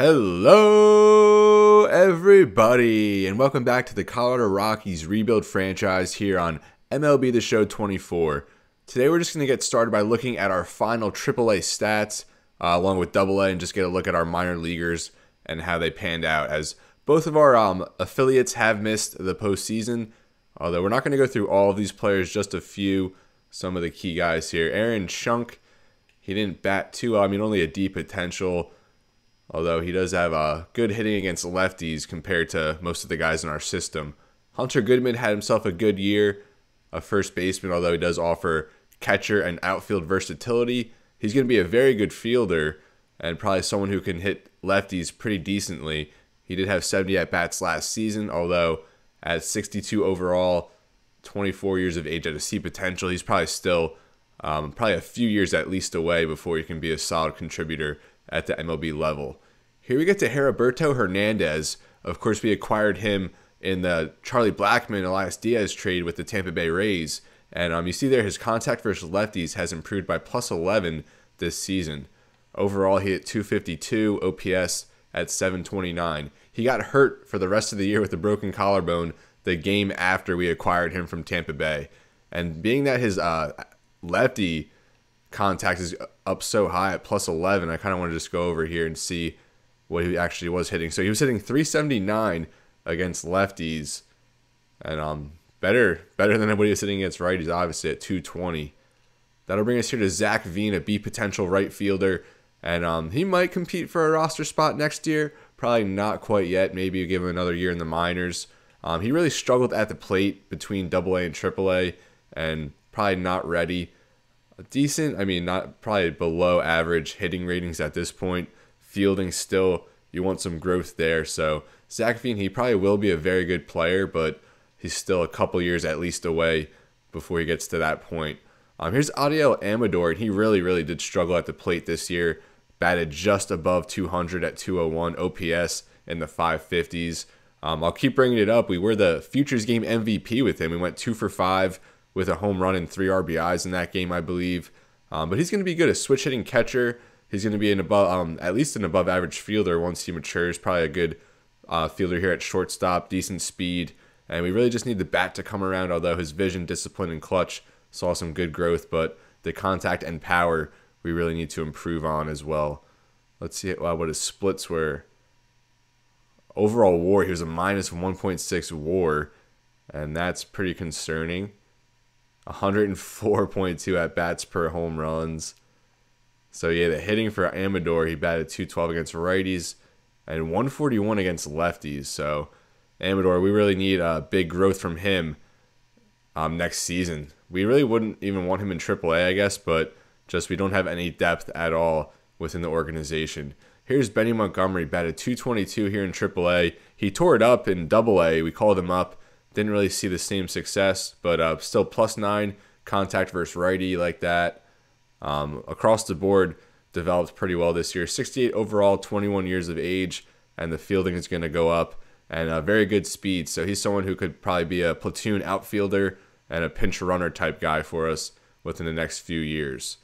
Hello, everybody, and welcome back to the Colorado Rockies rebuild franchise here on MLB The Show 24. Today, we're just going to get started by looking at our final AAA stats, along with AA, and just get a look at our minor leaguers and how they panned out, as both of our affiliates have missed the postseason. Although we're not going to go through all of these players, just a few, some of the key guys here. Aaron Shunk, he didn't bat too well. I mean, only a D potential. Although he does have good hitting against lefties compared to most of the guys in our system. Hunter Goodman had himself a good year, a first baseman, although he does offer catcher and outfield versatility. He's going to be a very good fielder and probably someone who can hit lefties pretty decently. He did have 70 at-bats last season, although at 62 overall, 24 years of age at a C potential, he's probably still probably a few years at least away before he can be a solid contributor at the MLB level. Here we get to Heriberto Hernandez. Of course, we acquired him in the Charlie Blackmon, Elias Diaz trade with the Tampa Bay Rays. And you see there his contact versus lefties has improved by plus 11 this season. Overall, he hit 252, OPS at 729. He got hurt for the rest of the year with a broken collarbone the game after we acquired him from Tampa Bay. And being that his lefty contact is up so high at plus 11, I kind of want to just go over here and see what he actually was hitting. So he was hitting 379 against lefties, and better than what he was hitting against righties, obviously at 220. That'll bring us here to Zach Veen, a B potential right fielder, and he might compete for a roster spot next year. Probably not quite yet. Maybe give him another year in the minors. He really struggled at the plate between AA and AAA, and probably not ready. Decent, I mean, not probably below average hitting ratings at this point. Fielding still, you want some growth there. So Zach Veen, he probably will be a very good player, but he's still a couple years at least away before he gets to that point. Here's Adiel Amador, and he really did struggle at the plate this year. Batted just above 200 at 201, OPS in the 550s. I'll keep bringing it up. We were the Futures Game MVP with him. We went 2 for 5 with a home run and 3 RBIs in that game, I believe. But he's going to be good. A switch hitting catcher. He's going to be at least an above average fielder once he matures. Probably a good fielder here at shortstop. Decent speed. And we really just need the bat to come around, although his vision, discipline, and clutch saw some good growth. But the contact and power we really need to improve on as well. Let's see what his splits were. Overall WAR, he was a minus 1.6 WAR. And that's pretty concerning. 104.2 at-bats per home runs. So yeah, the hitting for Amador, he batted 212 against righties and 141 against lefties. So Amador, we really need big growth from him next season. We really wouldn't even want him in AAA, I guess, but just we don't have any depth at all within the organization. Here's Benny Montgomery, batted 222 here in AAA. He tore it up in AA. We called him up. Didn't really see the same success, but still plus 9 contact versus righty like that. Across the board, developed pretty well this year. 68 overall, 21 years of age, and the fielding is going to go up. And very good speed, so he's someone who could probably be a platoon outfielder and a pinch runner type guy for us within the next few years.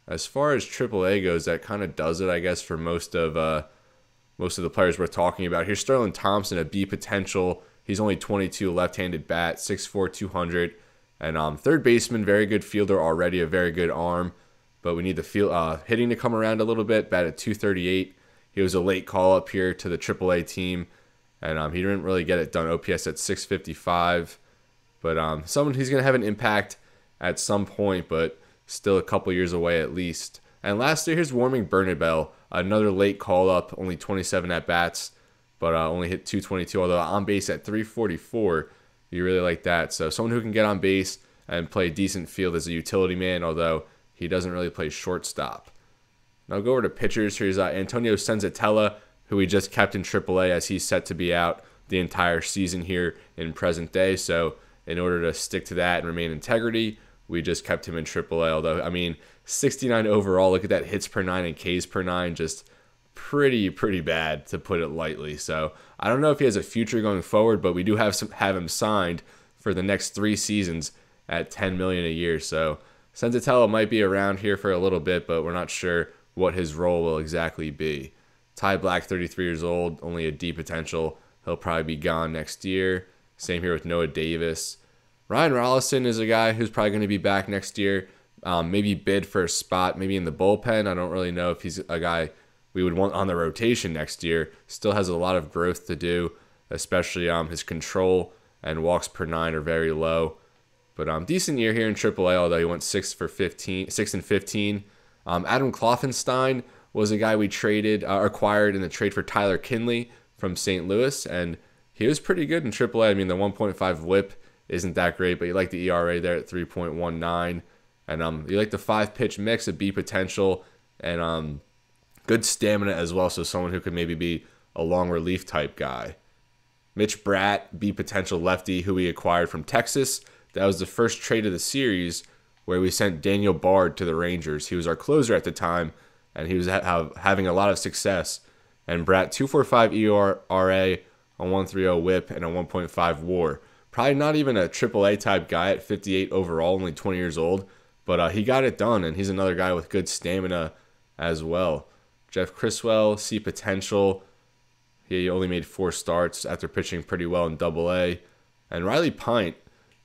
As far as AAA goes, that kind of does it, I guess, for most of the players we're talking about. Here's Sterling Thompson, a B potential. He's only 22, left-handed bat, 6'4", 200. And third baseman, very good fielder already, a very good arm. But we need the hitting to come around a little bit, batted 238. He was a late call-up here to the AAA team. And he didn't really get it done. OPS at 655. But someone who's going to have an impact at some point, but still a couple years away at least. And lastly, here's Warming Bernabel, another late call-up, only 27 at-bats. But only hit 222, although on base at 344. You really like that. So someone who can get on base and play decent field as a utility man, although he doesn't really play shortstop. Now go over to pitchers. Here's Antonio Senzatella, who we just kept in AAA as he's set to be out the entire season here in present day. So in order to stick to that and remain integrity, we just kept him in AAA. Although, I mean, 69 overall. Look at that hits per 9 and Ks per 9. Just pretty bad, to put it lightly. So I don't know if he has a future going forward, but we do have him signed for the next 3 seasons at $10 million a year. So Senzatella might be around here for a little bit, but we're not sure what his role will exactly be. Ty Black, 33 years old, only a D potential. He'll probably be gone next year. Same here with Noah Davis. Ryan Rollison is a guy who's probably going to be back next year. Maybe bid for a spot, maybe in the bullpen. I don't really know if he's a guy we would want on the rotation next year. Still has a lot of growth to do, especially his control and walks per 9 are very low. But decent year here in AAA, although he went 6 and 15. Adam Kloffenstein was a guy we acquired in the trade for Tyler Kinley from St. Louis, and he was pretty good in AAA. I mean, the 1.5 WHIP isn't that great, but you like the ERA there at 3.19, and you like the 5-pitch mix, a B potential, and good stamina as well. So someone who could maybe be a long relief type guy. Mitch Bratt, B potential lefty, who we acquired from Texas. That was the first trade of the series where we sent Daniel Bard to the Rangers. He was our closer at the time, and he was having a lot of success. And Bratt, 2.45 ERA, a 1.30 WHIP, and a 1.5 WAR. Probably not even a AAA type guy at 58 overall, only 20 years old, but he got it done, and he's another guy with good stamina as well. Jeff Criswell, C potential. He only made 4 starts after pitching pretty well in AA. And Riley Pint,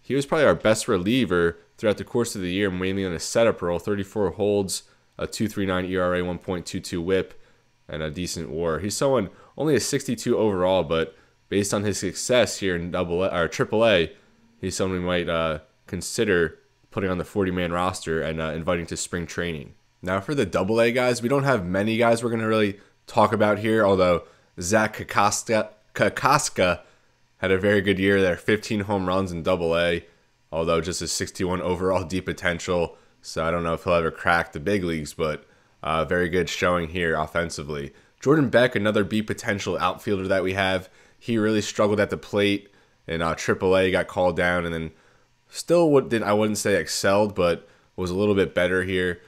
he was probably our best reliever throughout the course of the year, mainly in a setup role. 34 holds, a 2.39 ERA, 1.22 WHIP, and a decent WAR. He's someone only a 62 overall, but based on his success here in AAA, he's someone we might consider putting on the 40-man roster and inviting to spring training. Now for the AA guys, we don't have many guys we're going to really talk about here, although Zach Kokoska had a very good year there, 15 home runs in AA, although just a 61 overall D potential, so I don't know if he'll ever crack the big leagues, but very good showing here offensively. Jordan Beck, another B potential outfielder that we have. He really struggled at the plate in AAA, got called down, and then still I wouldn't say excelled, but was a little bit better here.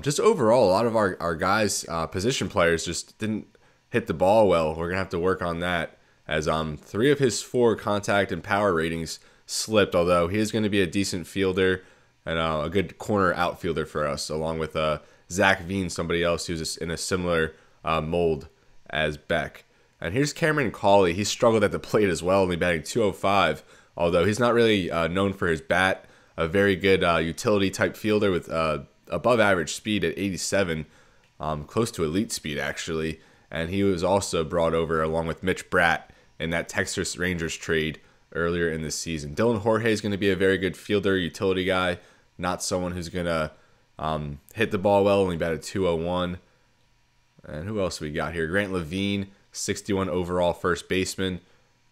Just overall, a lot of our guys, position players, just didn't hit the ball well. We're going to have to work on that, as 3 of his 4 contact and power ratings slipped, although he is going to be a decent fielder and a good corner outfielder for us, along with Zach Veen, somebody else who's in a similar mold as Beck. And here's Cameron Cawley. He struggled at the plate as well, only batting 205, although he's not really known for his bat. A very good utility type fielder with above average speed at 87, close to elite speed actually. And he was also brought over along with Mitch Bratt in that Texas Rangers trade earlier in the season. Dylan Jorge is going to be a very good fielder, utility guy, not someone who's going to hit the ball well, only batted 201. And who else we got here? Grant Levine, 61 overall first baseman.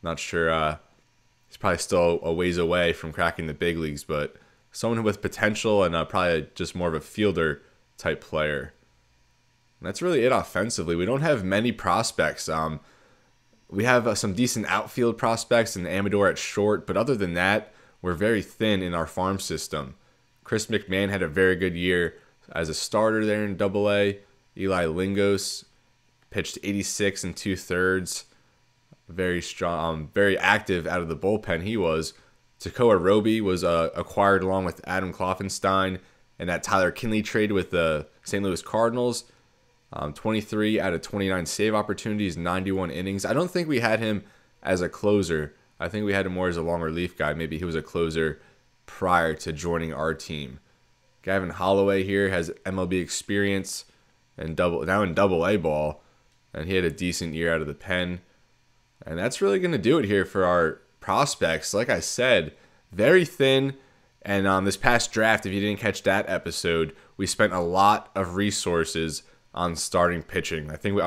Not sure, he's probably still a ways away from cracking the big leagues, but someone with potential and probably just more of a fielder type player. And that's really it offensively. We don't have many prospects. We have some decent outfield prospects and Amador at short, but other than that, we're very thin in our farm system. Chris McMahon had a very good year as a starter there in AA. Eli Lingos pitched 86 and 2/3. Very strong, very active out of the bullpen he was. Tekoa Roby was acquired along with Adam Kloffenstein and that Tyler Kinley trade with the St. Louis Cardinals. 23 out of 29 save opportunities, 91 innings. I don't think we had him as a closer. I think we had him more as a long relief guy. Maybe he was a closer prior to joining our team. Gavin Holloway here has MLB experience and now in AA ball, and he had a decent year out of the pen. And that's really going to do it here for our prospects. Like I said, very thin. And this past draft, if you didn't catch that episode, we spent a lot of resources on starting pitching. I think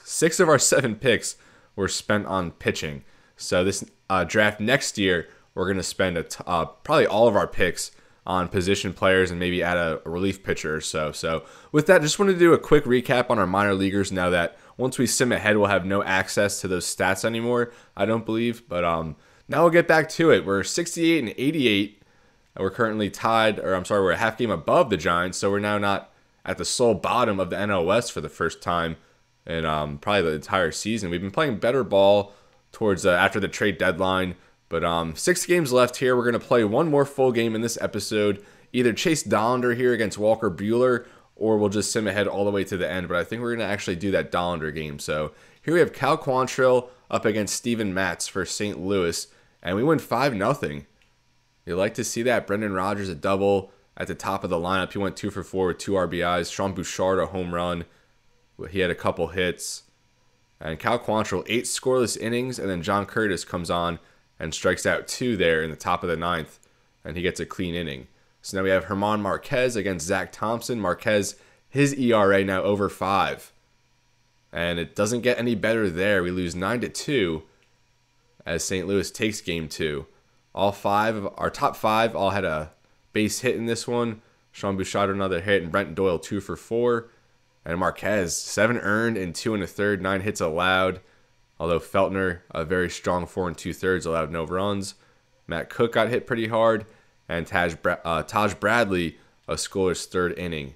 6 of our 7 picks were spent on pitching. So this draft next year, we're going to spend probably all of our picks on position players and maybe add a relief pitcher or so. So with that, just wanted to do a quick recap on our minor leaguers now that once we sim ahead, we'll have no access to those stats anymore, I don't believe. But now we'll get back to it. We're 68 and 88. We're currently tied, or I'm sorry, we're a half game above the Giants, so we're now not at the sole bottom of the NL West for the first time in probably the entire season. We've been playing better ball towards after the trade deadline, but 6 games left here. We're going to play one more full game in this episode, either Chase Dollander here against Walker Buehler or we'll just sim ahead all the way to the end. But I think we're going to actually do that Dollander game. So here we have Cal Quantrill up against Steven Matz for St. Louis, and we win 5-0. You like to see that. Brendan Rodgers a double at the top of the lineup. He went 2 for 4 with 2 RBIs. Sean Bouchard a home run. He had a couple hits. And Cal Quantrill 8 scoreless innings, and then John Curtis comes on and strikes out 2 there in the top of the 9th, and he gets a clean inning. So now we have German Marquez against Zach Thompson. Marquez, his ERA now over 5. And it doesn't get any better there. We lose 9-2 as St. Louis takes game 2. Our top 5 all had a base hit in this one. Sean Bouchard another hit, and Brent Doyle 2 for 4. And Marquez 7 earned and 2 1/3, 9 hits allowed. Although Feltner a very strong 4 2/3 allowed no runs. Matt Cook got hit pretty hard, and Taj Bradley a scoreless 3rd inning.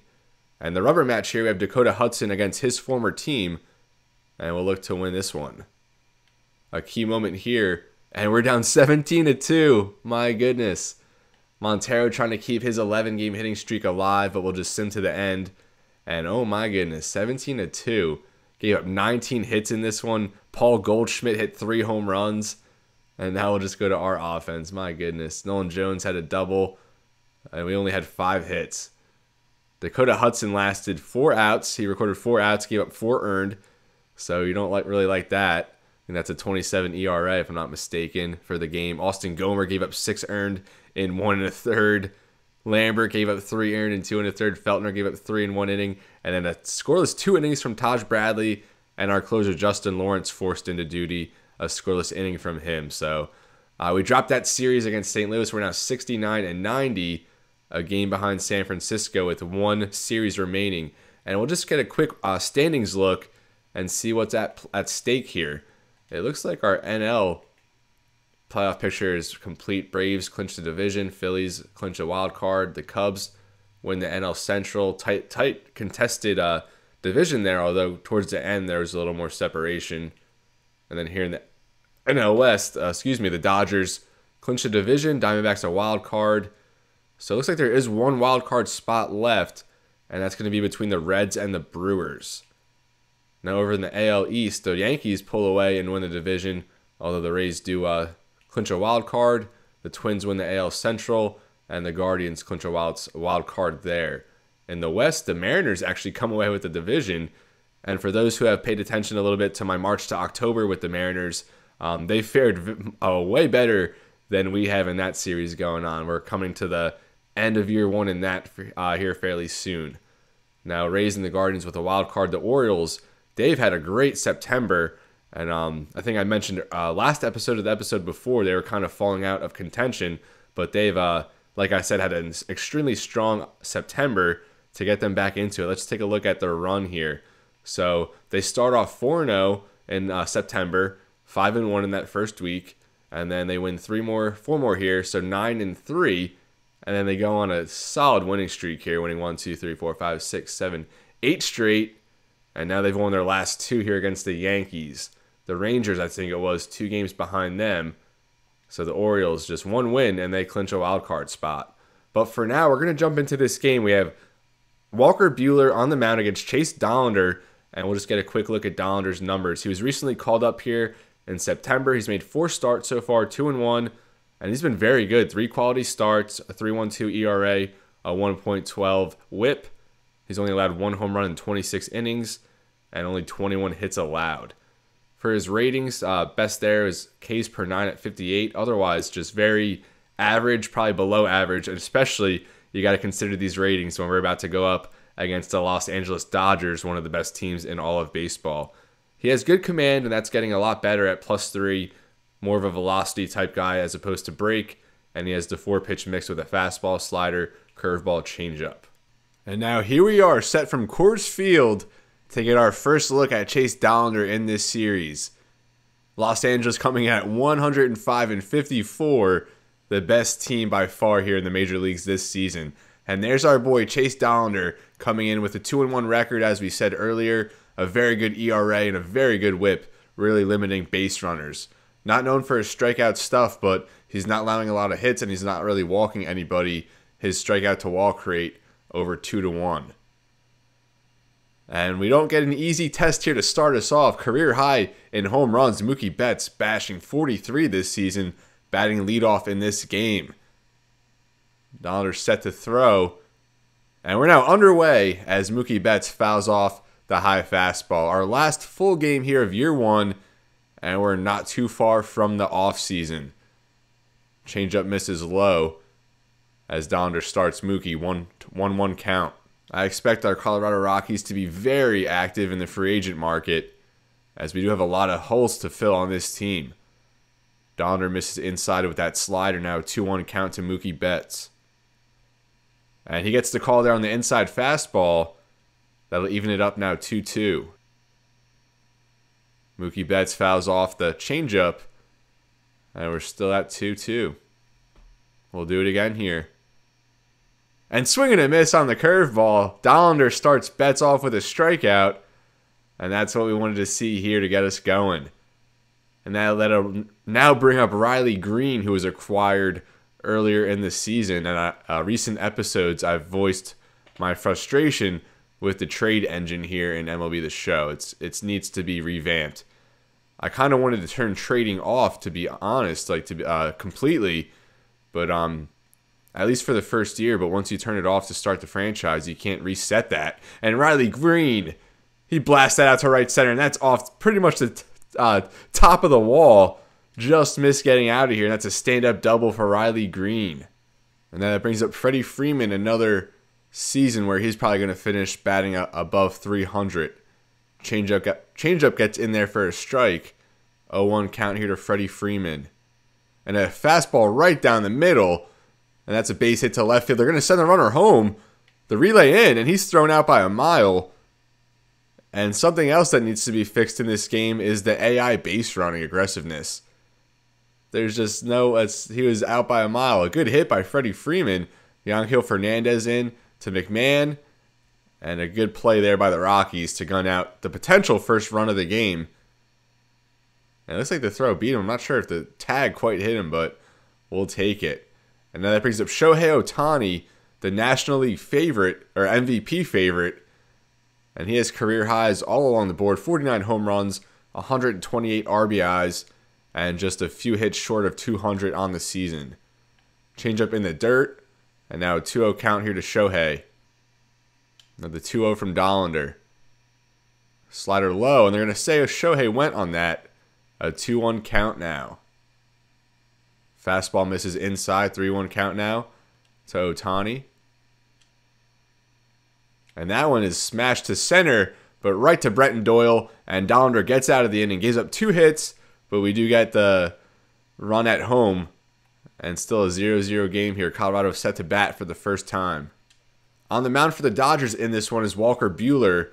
And the rubber match here, we have Dakota Hudson against his former team, and we'll look to win this one. A key moment here, and we're down 17-2. My goodness. Montero trying to keep his 11-game hitting streak alive, but we'll just sim to the end. And oh my goodness, 17-2. Gave up 19 hits in this one. Paul Goldschmidt hit 3 home runs. And now we'll just go to our offense. My goodness. Nolan Jones had a double, and we only had 5 hits. Dakota Hudson lasted 4 outs. He recorded 4 outs, gave up 4 earned. So you don't really like that. And that's a 27 ERA, if I'm not mistaken, for the game. Austin Gomer gave up 6 earned in 1 1/3. Lambert gave up 3 earned in 2 1/3. Feltner gave up 3 in 1 inning. And then a scoreless 2 innings from Taj Bradley. And our closer, Justin Lawrence, forced into duty. A scoreless inning from him. So we dropped that series against St. Louis. We're now 69-90. A game behind San Francisco with 1 series remaining. And we'll just get a quick standings look and see what's at stake here. It looks like our NL playoff picture is complete. Braves clinch the division. Phillies clinch a wild card. The Cubs win the NL Central. Tight contested division there, although towards the end there was a little more separation. And then here in the NL West, the Dodgers clinch the division. Diamondbacks a wild card. So it looks like there is 1 wild card spot left, and that's going to be between the Reds and the Brewers. Now over in the AL East, the Yankees pull away and win the division, although the Rays do clinch a wild card. The Twins win the AL Central, and the Guardians clinch a wild card there. In the West, the Mariners actually come away with the division, and for those who have paid attention a little bit to my March to October with the Mariners, they fared way better than we have in that series going on. We're coming to the end of year 1 in that here fairly soon. Now, Rays and the Guardians with a wild card. The Orioles, they've had a great September, and I think I mentioned last episode of the episode before, they were kind of falling out of contention, but they've, like I said, had an extremely strong September to get them back into it. Let's take a look at their run here. So they start off 4-0 in September, 5-1 in that first week, and then they win 4 more here, so 9-3. And then they go on a solid winning streak here, winning 1, 2, 3, 4, 5, 6, 7, 8 straight. And now they've won their last 2 here against the Yankees. The Rangers, I think it was, 2 games behind them. So the Orioles just 1 win, and they clinch a wild card spot. But for now, we're going to jump into this game. We have Walker Buehler on the mound against Chase Dollander. And we'll just get a quick look at Dollander's numbers. He was recently called up here in September. He's made 4 starts so far, 2-1. And he's been very good. 3 quality starts, a 3.12 ERA, a 1.12 WHIP. He's only allowed 1 home run in 26 innings and only 21 hits allowed. For his ratings, best there is Ks per 9 at 58. Otherwise, just very average, probably below average. And especially, you got to consider these ratings when we're about to go up against the Los Angeles Dodgers, one of the best teams in all of baseball. He has good command, and that's getting a lot better at +3. More of a velocity type guy as opposed to break, and he has the 4-pitch mix with a fastball, slider, curveball, changeup. And now here we are, set from Coors Field to get our first look at Chase Dollander in this series. Los Angeles coming at 105-54, the best team by far here in the major leagues this season. And there's our boy Chase Dollander coming in with a 2-1 record, as we said earlier, a very good ERA and a very good WHIP, really limiting base runners. Not known for his strikeout stuff, but he's not allowing a lot of hits and he's not really walking anybody. His strikeout to walk rate over 2-1. And we don't get an easy test here to start us off. Career high in home runs. Mookie Betts bashing 43 this season, batting leadoff in this game. Dollander set to throw. And we're now underway as Mookie Betts fouls off the high fastball. Our last full game here of year one, and we're not too far from the offseason. Changeup misses low as Dollander starts Mookie. 1-1 count. I expect our Colorado Rockies to be very active in the free agent market, as we do have a lot of holes to fill on this team. Dollander misses inside with that slider. Now 2-1 count to Mookie Betts. And he gets the call there on the inside fastball. That'll even it up now 2-2. Mookie Betts fouls off the changeup. And we're still at 2-2. We'll do it again here. And swing and a miss on the curveball. Dollander starts Betts off with a strikeout. And that's what we wanted to see here to get us going. And that'll now bring up Riley Greene, who was acquired earlier in the season. And recent episodes, I've voiced my frustration with the trade engine here in MLB The Show. It needs to be revamped. I kind of wanted to turn trading off, to be honest, completely. But at least for the first year. But once you turn it off to start the franchise, you can't reset that. And Riley Greene, he blasts that out to right center, and that's off pretty much the top of the wall. Just missed getting out of here, and that's a stand-up double for Riley Greene. And then that brings up Freddie Freeman, another season where he's probably going to finish batting above 300. Changeup gets in there for a strike. 0-1 count here to Freddie Freeman. And a fastball right down the middle. And that's a base hit to left field. They're going to send the runner home. The relay in, and he's thrown out by a mile. And something else that needs to be fixed in this game is the AI base running aggressiveness. There's just he was out by a mile. A good hit by Freddie Freeman. Yanquiel Fernandez in to McMahon. And a good play there by the Rockies to gun out the potential first run of the game. And it looks like the throw beat him. I'm not sure if the tag quite hit him, but we'll take it. And now that brings up Shohei Ohtani, the National League favorite, or MVP favorite. And he has career highs all along the board. 49 home runs, 128 RBIs, and just a few hits short of 200 on the season. Changeup in the dirt. And now a 2-0 count here to Shohei. Now the 2-0 from Dollander. Slider low, and they're going to say Shohei went on that. A 2-1 count now. Fastball misses inside. 3-1 count now to Ohtani. And that one is smashed to center, but right to Brenton Doyle. And Dollander gets out of the inning, gives up 2 hits, but we do get the run at home. And still a 0-0 game here. Colorado set to bat for the first time. On the mound for the Dodgers in this one is Walker Buehler.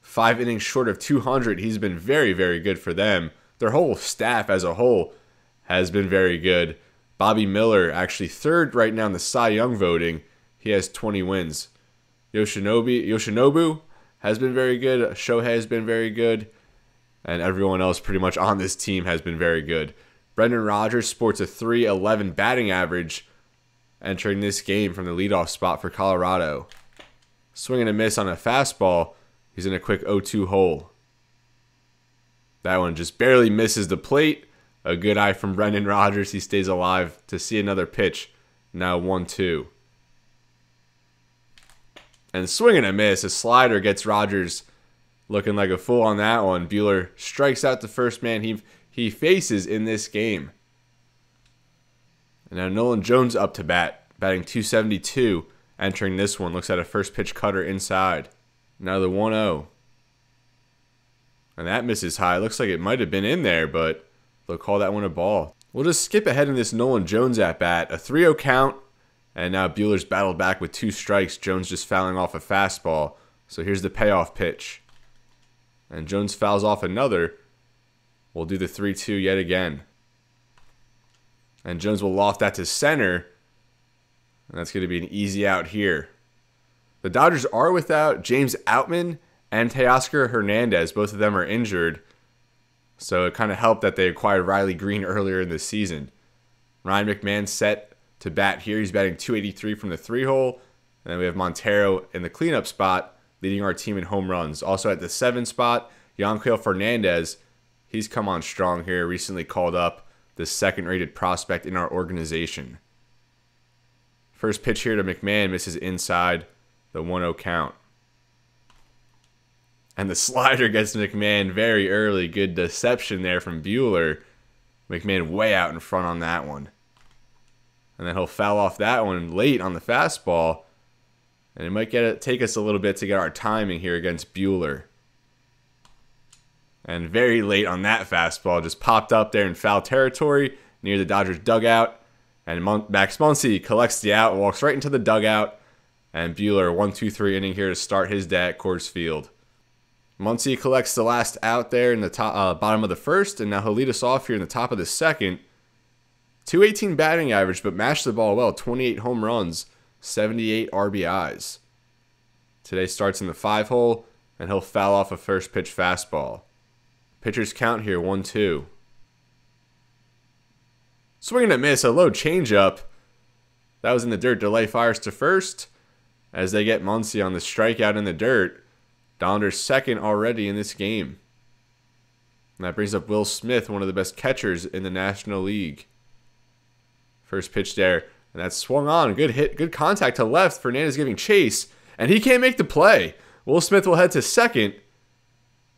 5 innings short of 200. He's been very, very good for them. Their whole staff as a whole has been very good. Bobby Miller actually third right now in the Cy Young voting. He has 20 wins. Yoshinobu has been very good. Shohei has been very good. And everyone else pretty much on this team has been very good. Brendan Rodgers sports a .311 batting average entering this game from the leadoff spot for Colorado. Swing and a miss on a fastball. He's in a quick 0-2 hole. That one just barely misses the plate. A good eye from Brendan Rodgers. He stays alive to see another pitch. Now 1-2. And swing and a miss. A slider gets Rodgers looking like a fool on that one. Buehler strikes out the first man he faces in this game. And now Nolan Jones up to bat, batting .272, entering this one. Looks at a first pitch cutter inside. Now the 1-0. And that misses high. Looks like it might have been in there, but they'll call that one a ball. We'll just skip ahead in this Nolan Jones at bat. A 3-0 count, and now Buehler's battled back with 2 strikes. Jones just fouling off a fastball. So here's the payoff pitch. And Jones fouls off another. We'll do the 3-2 yet again. And Jones will loft that to center. And that's going to be an easy out here. The Dodgers are without James Outman and Teoscar Hernandez. Both of them are injured. So it kind of helped that they acquired Riley Greene earlier in the season. Ryan McMahon set to bat here. He's batting .283 from the 3-hole. And then we have Montero in the cleanup spot leading our team in home runs. Also at the 7 spot, Yanquiel Fernandez. He's come on strong here, recently called up, the 2nd-rated prospect in our organization. First pitch here to McMahon, misses inside, the 1-0 count. And the slider gets McMahon very early. Good deception there from Buehler. McMahon way out in front on that one. And then he'll foul off that one late on the fastball. And it might take us a little bit to get our timing here against Buehler. And very late on that fastball, just popped up there in foul territory near the Dodgers dugout. And Max Muncy collects the out, walks right into the dugout. And Buehler, 1-2-3 inning here to start his day at Coors Field. Muncy collects the last out there in the bottom of the 1st, and now he'll lead us off here in the top of the 2nd. .218 batting average, but mashed the ball well. 28 home runs, 78 RBIs. Today starts in the 5-hole, and he'll foul off a first pitch fastball. Pitcher's count here, 1-2. Swing and a miss, a low changeup. That was in the dirt. Delay fires to first as they get Muncy on the strikeout in the dirt. Dollander's 2nd already in this game. And that brings up Will Smith, one of the best catchers in the National League. First pitch there, and that's swung on. Good hit, good contact to left. Fernandez giving chase, and he can't make the play. Will Smith will head to 2nd.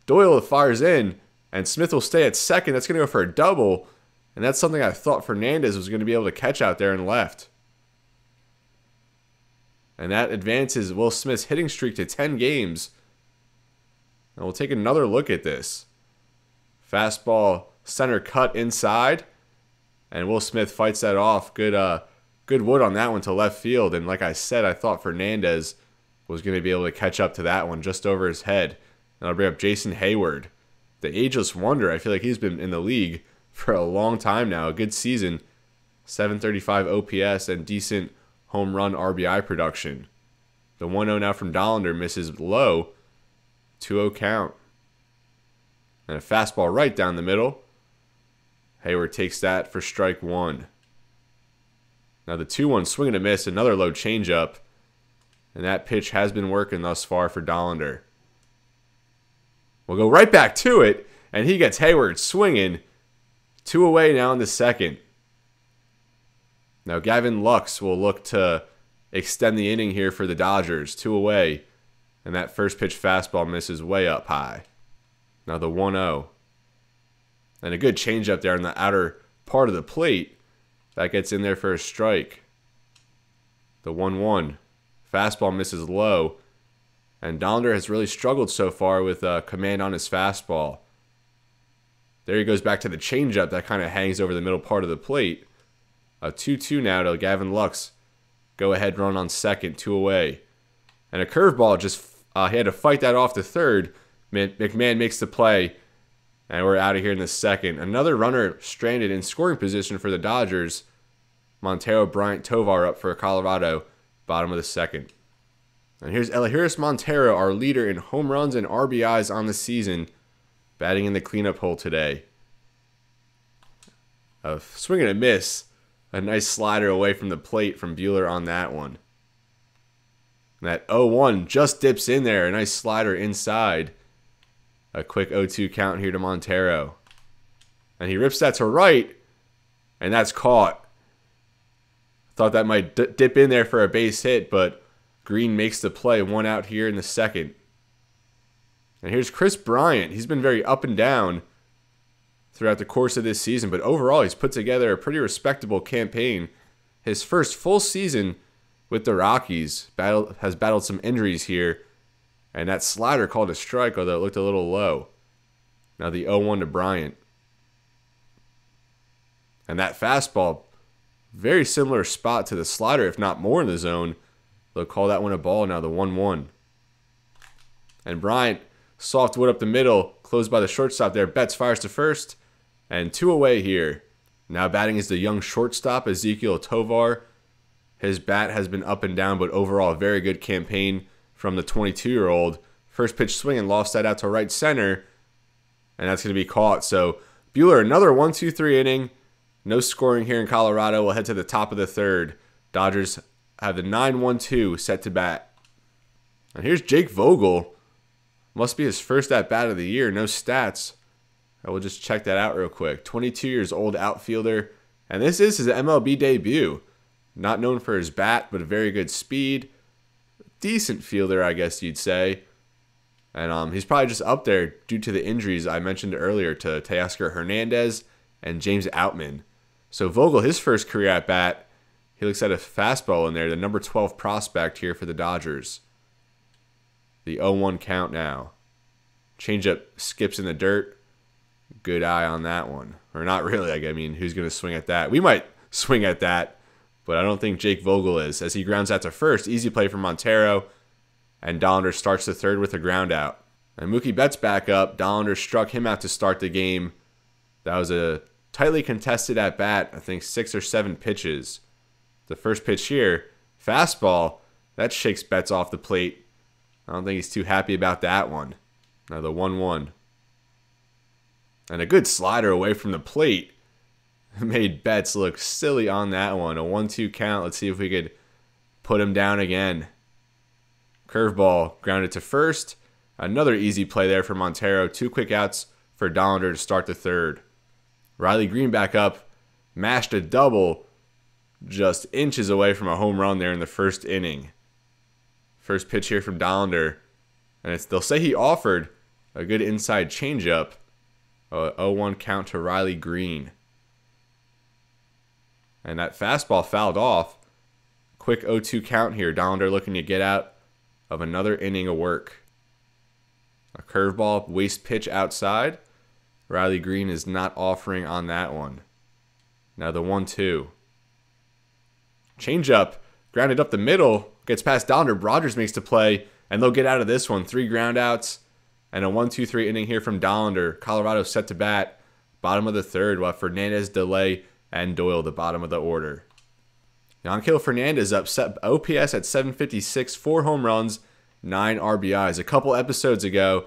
Doyle fires in, and Smith will stay at 2nd. That's going to go for a double, and that's something I thought Fernandez was going to be able to catch out there in left. And that advances Will Smith's hitting streak to 10 games. And we'll take another look at this. Fastball center cut inside. And Will Smith fights that off. Good wood on that one to left field. And like I said, I thought Fernandez was going to be able to catch up to that one just over his head. And I'll bring up Jason Hayward. The ageless wonder. I feel like he's been in the league for a long time now. A good season. 735 OPS and decent home run RBI production. The 1-0 now from Dollander misses low. 2-0 count. And a fastball right down the middle. Hayward takes that for strike 1. Now the 2-1 swing and a miss. Another low changeup. And that pitch has been working thus far for Dollander. We'll go right back to it. And he gets Hayward swinging. 2 away now in the 2nd. Now Gavin Lux will look to extend the inning here for the Dodgers. 2 away. And that first pitch fastball misses way up high. Now the 1-0. And a good changeup there on the outer part of the plate. That gets in there for a strike. The 1-1. Fastball misses low. And Dollander has really struggled so far with command on his fastball. There he goes back to the changeup that kind of hangs over the middle part of the plate. A 2-2 now to Gavin Lux. Go ahead run on 2nd, 2 away. And a curveball just, he had to fight that off to 3rd. McMahon makes the play. And we're out of here in the 2nd. Another runner stranded in scoring position for the Dodgers. Montero, Bryant, Tovar up for Colorado. Bottom of the 2nd. And here's Elihuris Montero, our leader in home runs and RBIs on the season. Batting in the cleanup hole today. A swing and a miss. A nice slider away from the plate from Buehler on that one. And that 0-1 just dips in there. A nice slider inside. A quick 0-2 count here to Montero. And he rips that to right. And that's caught. Thought that might dip in there for a base hit, but Greene makes the play. 1 out here in the 2nd. And here's Chris Bryant. He's been very up and down throughout the course of this season, but overall he's put together a pretty respectable campaign. His first full season with the Rockies has battled some injuries here, and that slider called a strike, although it looked a little low. Now the 0-1 to Bryant. And that fastball, very similar spot to the slider, if not more in the zone. They'll call that one a ball now, the 1-1. And Bryant, soft wood up the middle, closed by the shortstop there. Betts fires to first, and 2 away here. Now batting is the young shortstop, Ezekiel Tovar. His bat has been up and down, but overall a very good campaign from the 22-year-old. First pitch swing and lost that out to right center, and that's going to be caught. So Buehler, another 1-2-3 inning. No scoring here in Colorado. We'll head to the top of the 3rd. Dodgers have the 9-1-2 set to bat. And here's Jake Vogel. Must be his first at-bat of the year. No stats. I will just check that out real quick. 22 years old outfielder. And this is his MLB debut. Not known for his bat, but a very good speed. Decent fielder, I guess you'd say. And he's probably just up there due to the injuries I mentioned earlier to Teoscar Hernandez and James Outman. So Vogel, his first career at-bat, he looks at a fastball in there, the number 12 prospect here for the Dodgers. The 0-1 count now. Changeup skips in the dirt. Good eye on that one. Or not really. I mean, who's going to swing at that? We might swing at that, but I don't think Jake Vogel is. As he grounds out to first, easy play from Montero. And Dollander starts the third with a ground out. And Mookie Betts back up. Dollander struck him out to start the game. That was a tightly contested at-bat. I think 6 or 7 pitches. The first pitch here, fastball, that shakes Betts off the plate. I don't think he's too happy about that one. Now the 1-1. And a good slider away from the plate made Betts look silly on that one. A 1-2 count. Let's see if we could put him down again. Curveball grounded to first. Another easy play there for Montero. 2 quick outs for Dollander to start the third. Riley Greene back up. Mashed a double. Just inches away from a home run there in the first inning. First pitch here from Dollander. And they'll say he offered a good inside changeup. 0-1 count to Riley Greene. And that fastball fouled off. Quick 0-2 count here. Dollander looking to get out of another inning of work. A curveball, waste pitch outside. Riley Greene is not offering on that one. Now the 1-2. Changeup, grounded up the middle, gets past Dollander. Rogers makes the play, and they'll get out of this one. 3 groundouts and a 1-2-3 inning here from Dollander. Colorado set to bat. Bottom of the third, while Fernandez, Delay, and Doyle the bottom of the order. Yanquiel Fernandez up OPS at 756, 4 home runs, 9 RBIs. A couple episodes ago,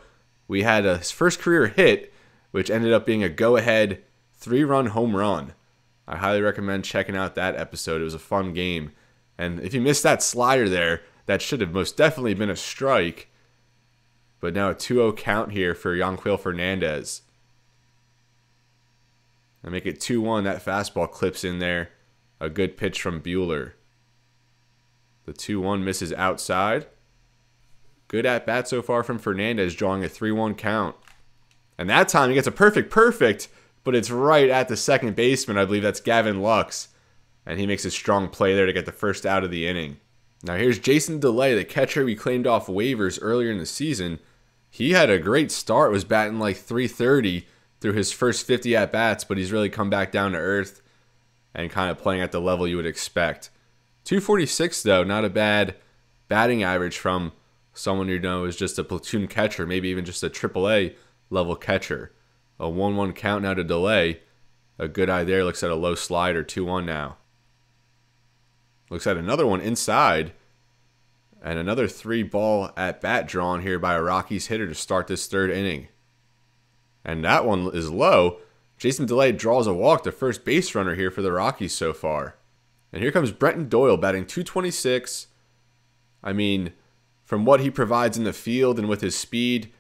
we had his first career hit, which ended up being a go-ahead 3-run home run. I highly recommend checking out that episode. It was a fun game. And if you missed that slider there, that should have most definitely been a strike. But now a 2-0 count here for Yanquiel Fernandez. And make it 2-1. That fastball clips in there. A good pitch from Buehler. The 2-1 misses outside. Good at-bat so far from Fernandez, drawing a 3-1 count. And that time he gets a perfect, but it's right at the second baseman. I believe that's Gavin Lux. And he makes a strong play there to get the first out of the inning. Now here's Jason Delay, the catcher we claimed off waivers earlier in the season. He had a great start, was batting like .330 through his first 50 at-bats, but he's really come back down to earth and kind of playing at the level you would expect. .246 though, not a bad batting average from someone you know is just a platoon catcher, maybe even just a AAA level catcher. A 1-1 count now to Delay. A good eye there, looks at a low slider, 2-1 now. Looks at another one inside. And another 3-ball at-bat drawn here by a Rockies hitter to start this third inning. And that one is low. Jason Delay draws a walk, the first base runner here for the Rockies so far. And here comes Brenton Doyle batting .226. I mean, from what he provides in the field and with his speed,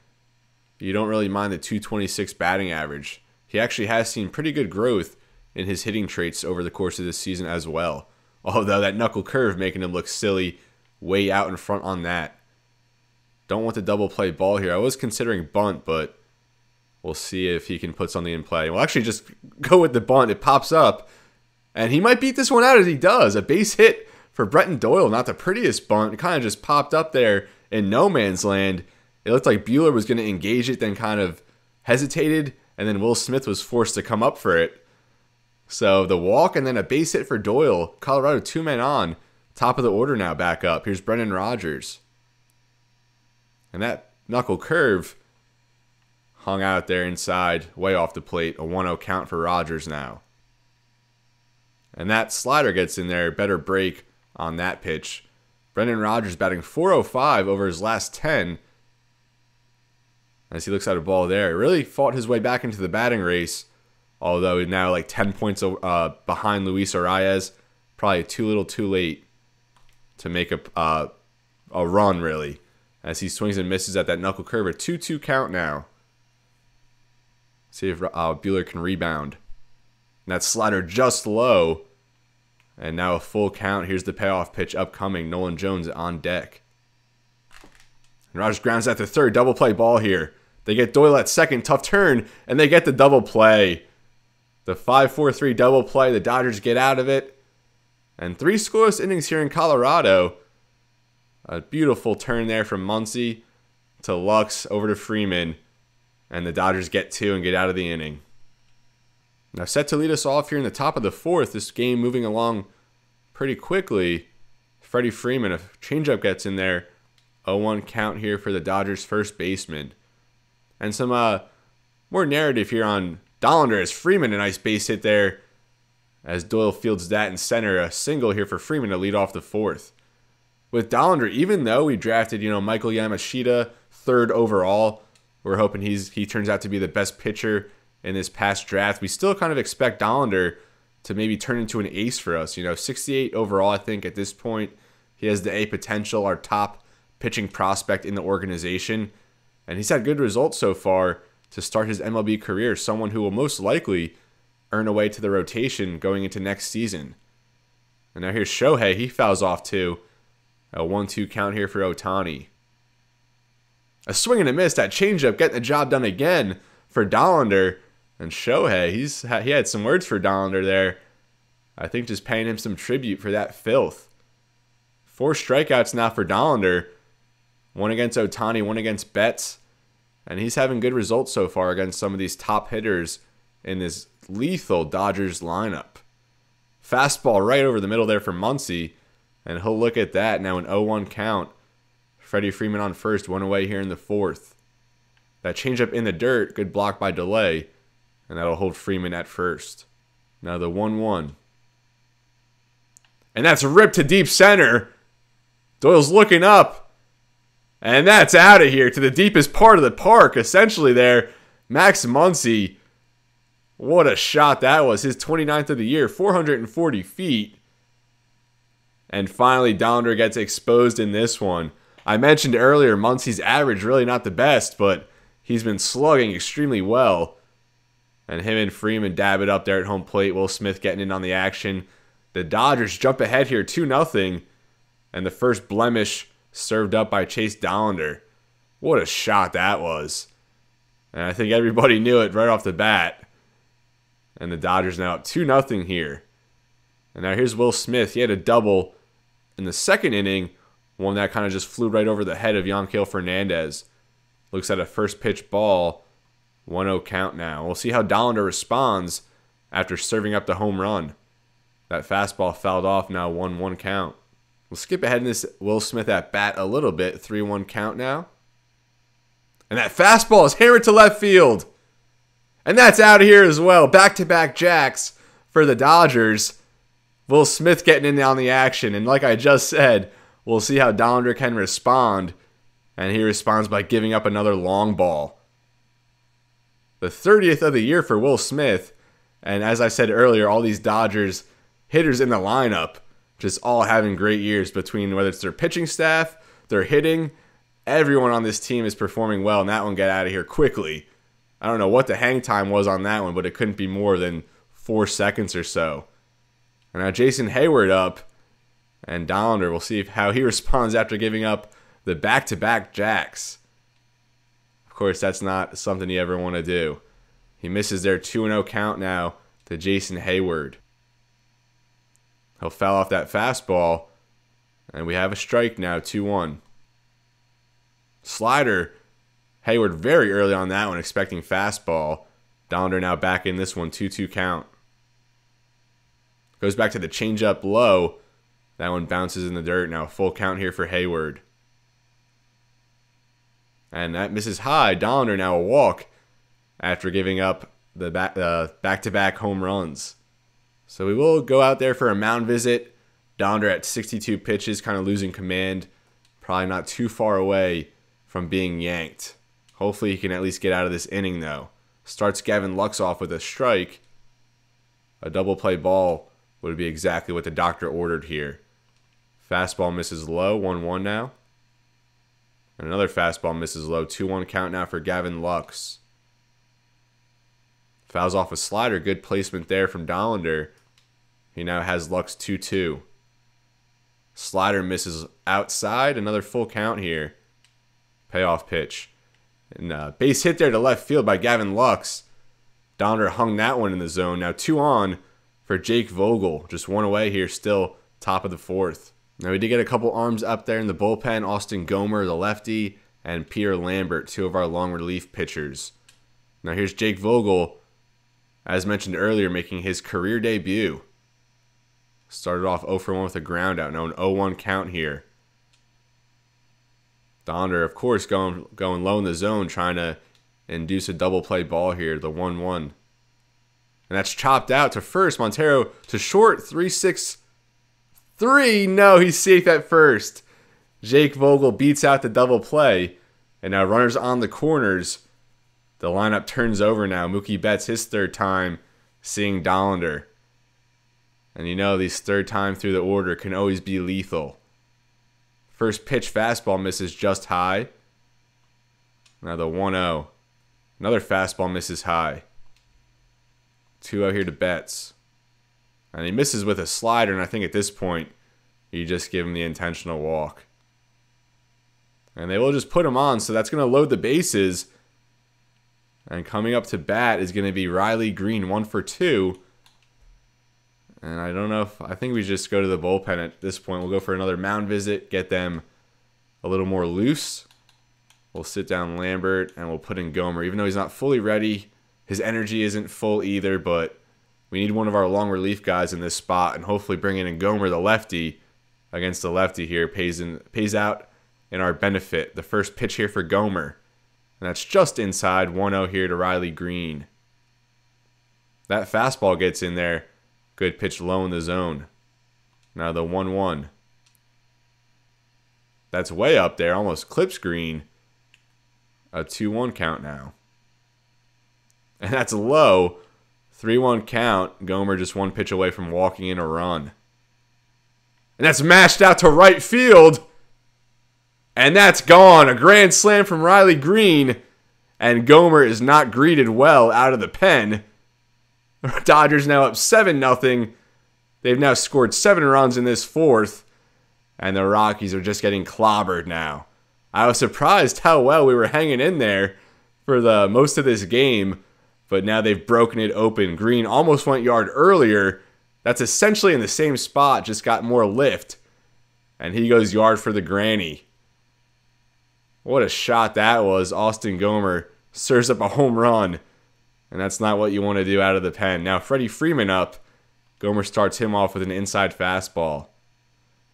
you don't really mind the .226 batting average. He actually has seen pretty good growth in his hitting traits over the course of this season as well. Although that knuckle curve making him look silly way out in front on that. Don't want the double play ball here. I was considering bunt, but we'll see if he can put something in play. We'll actually just go with the bunt. It pops up, and he might beat this one out as he does. A base hit for Brenton Doyle. Not the prettiest bunt. It kind of just popped up there in no man's land. It looked like Buehler was going to engage it, then kind of hesitated, and then Will Smith was forced to come up for it. So the walk and then a base hit for Doyle. Colorado 2 men on. Top of the order now back up. Here's Brendan Rodgers. And that knuckle curve hung out there inside, way off the plate. A 1-0 count for Rodgers now. And that slider gets in there. Better break on that pitch. Brendan Rodgers batting .405 over his last 10. As he looks at a ball there. Really fought his way back into the batting race. Although he's now like 10 points behind Luis Arias. Probably too little too late to make a run, really. as he swings and misses at that knuckle curve. A 2-2 count now. See if Buehler can rebound. And that slider just low. And now a full count. Here's the payoff pitch upcoming. Nolan Jones on deck. And Rogers grounds at the third. Double play ball here. They get Doyle at second. Tough turn. And they get the double play. The 5-4-3 double play. The Dodgers get out of it. And 3 scoreless innings here in Colorado. A beautiful turn there from Muncy to Lux over to Freeman. And the Dodgers get 2 and get out of the inning. Now set to lead us off here in the top of the 4th. This game moving along pretty quickly. Freddie Freeman, a changeup gets in there. 0-1 count here for the Dodgers first baseman. And some more narrative here on Dollander as Freeman, a nice base hit there as Doyle fields that in center. A single here for Freeman to lead off the 4th. With Dollander, even though we drafted, Michael Yamashita 3rd overall, we're hoping he turns out to be the best pitcher in this past draft. We still kind of expect Dollander to maybe turn into an ace for us. 68 overall, I think, at this point. He has the A potential, our top pitching prospect in the organization. And he's had good results so far to start his MLB career. Someone who will most likely earn a way to the rotation going into next season. And now here's Shohei. He fouls off too. A 1-2 count here for Ohtani. A swing and a miss. That changeup getting the job done again for Dollander. And Shohei, he had some words for Dollander there. I think just paying him some tribute for that filth. 4 strikeouts now for Dollander. 1 against Ohtani, 1 against Betts. And he's having good results so far against some of these top hitters in this lethal Dodgers lineup. Fastball right over the middle there for Muncy. And he'll look at that. Now an 0-1 count. Freddie Freeman on first, 1 away here in the 4th. That changeup in the dirt, good block by Delay. And that'll hold Freeman at first. Now the 1-1. And that's ripped to deep center. Doyle's looking up. And that's out of here to the deepest part of the park. Essentially there, Max Muncy. What a shot that was. His 29th of the year, 440 feet. And finally, Dollander gets exposed in this one. I mentioned earlier, Muncy's average really not the best, but he's been slugging extremely well. And him and Freeman dab it up there at home plate. Will Smith getting in on the action. The Dodgers jump ahead here 2-0. And the first blemish served up by Chase Dollander. What a shot that was. And I think everybody knew it right off the bat. And the Dodgers now up 2-0 here. And now here's Will Smith. He had a double in the second inning. One that kind of just flew right over the head of Yanquiel Fernandez. Looks at a first pitch ball. 1-0 count now. We'll see how Dollander responds after serving up the home run. That fastball fouled off, now 1-1 count. We'll skip ahead in this Will Smith at bat a little bit. 3-1 count now. And that fastball is hammered to left field. And that's out of here as well. Back-to-back jacks for the Dodgers. Will Smith getting in on the action. And like I just said, we'll see how Dollander can respond. And he responds by giving up another long ball. The 30th of the year for Will Smith. And as I said earlier, all these Dodgers hitters in the lineup just all having great years between whether it's their pitching staff, their hitting. Everyone on this team is performing well, and that one got out of here quickly. I don't know what the hang time was on that one, but it couldn't be more than 4 seconds or so. And now Jason Hayward up, and Dollander, we'll see how he responds after giving up the back-to-back jacks. Of course, that's not something you ever want to do. He misses their 2-0 count now to Jason Hayward. He'll foul off that fastball, and we have a strike now, 2-1. Slider, Hayward very early on that one, expecting fastball. Dollander now back in this one, 2-2 count. Goes back to the changeup low. That one bounces in the dirt. Now full count here for Hayward. And that misses high. Dollander now a walk after giving up the back-to-back home runs. So we will go out there for a mound visit. Dollander at 62 pitches, kind of losing command. Probably not too far away from being yanked. Hopefully he can at least get out of this inning, though. Starts Gavin Lux off with a strike. A double play ball would be exactly what the doctor ordered here. Fastball misses low, 1-1 now. And another fastball misses low. 2-1 count now for Gavin Lux. Fouls off a slider. Good placement there from Dollander. He now has Lux 2-2. Slider misses outside. Another full count here. Payoff pitch. And base hit there to left field by Gavin Lux. Dollander hung that one in the zone. Now 2 on for Jake Vogel. Just 1 away here still. Top of the 4th. Now we did get a couple arms up there in the bullpen. Austin Gomer, the lefty, and Peter Lambert, 2 of our long relief pitchers. Now here's Jake Vogel, as mentioned earlier, making his career debut. Started off 0 for 1 with a ground out. Now an 0-1 count here. Dollander, of course, going low in the zone, trying to induce a double play ball here, the 1-1. And that's chopped out to first. Montero to short, 3-6-3. No, he's safe at first. Jake Vogel beats out the double play. And now runners on the corners. The lineup turns over now. Mookie Betts, his 3rd time seeing Dollander. And you know these 3rd time through the order can always be lethal. First pitch fastball misses just high. Now the 1-0. Another fastball misses high. 2-0 here to Betts. And he misses with a slider, and I think at this point, you just give him the intentional walk. And they will just put him on, so that's going to load the bases. And coming up to bat is going to be Riley Greene, 1 for 2. And I don't know I think we just go to the bullpen at this point. We'll go for another mound visit, get them a little more loose. We'll sit down Lambert, and we'll put in Gomer. Even though he's not fully ready, his energy isn't full either, but we need one of our long relief guys in this spot, and hopefully bringing in Gomer, the lefty, against the lefty here pays out in our benefit. The first pitch here for Gomer, and that's just inside. 1-0 here to Riley Greene. That fastball gets in there. Good pitch low in the zone. Now the 1-1. That's way up there, almost clips Greene. A 2-1 count now. And that's low. 3-1 count. Gomer just 1 pitch away from walking in a run. And that's mashed out to right field. And that's gone. A grand slam from Riley Greene. And Gomer is not greeted well out of the pen. Dodgers now up 7-0. They've now scored 7 runs in this 4th. And the Rockies are just getting clobbered now. I was surprised how well we were hanging in there for the most of this game. But now they've broken it open. Greene almost went yard earlier. That's essentially in the same spot, just got more lift. And he goes yard for the granny. What a shot that was. Austin Gomer serves up a home run. And that's not what you want to do out of the pen. Now Freddie Freeman up. Gomer starts him off with an inside fastball.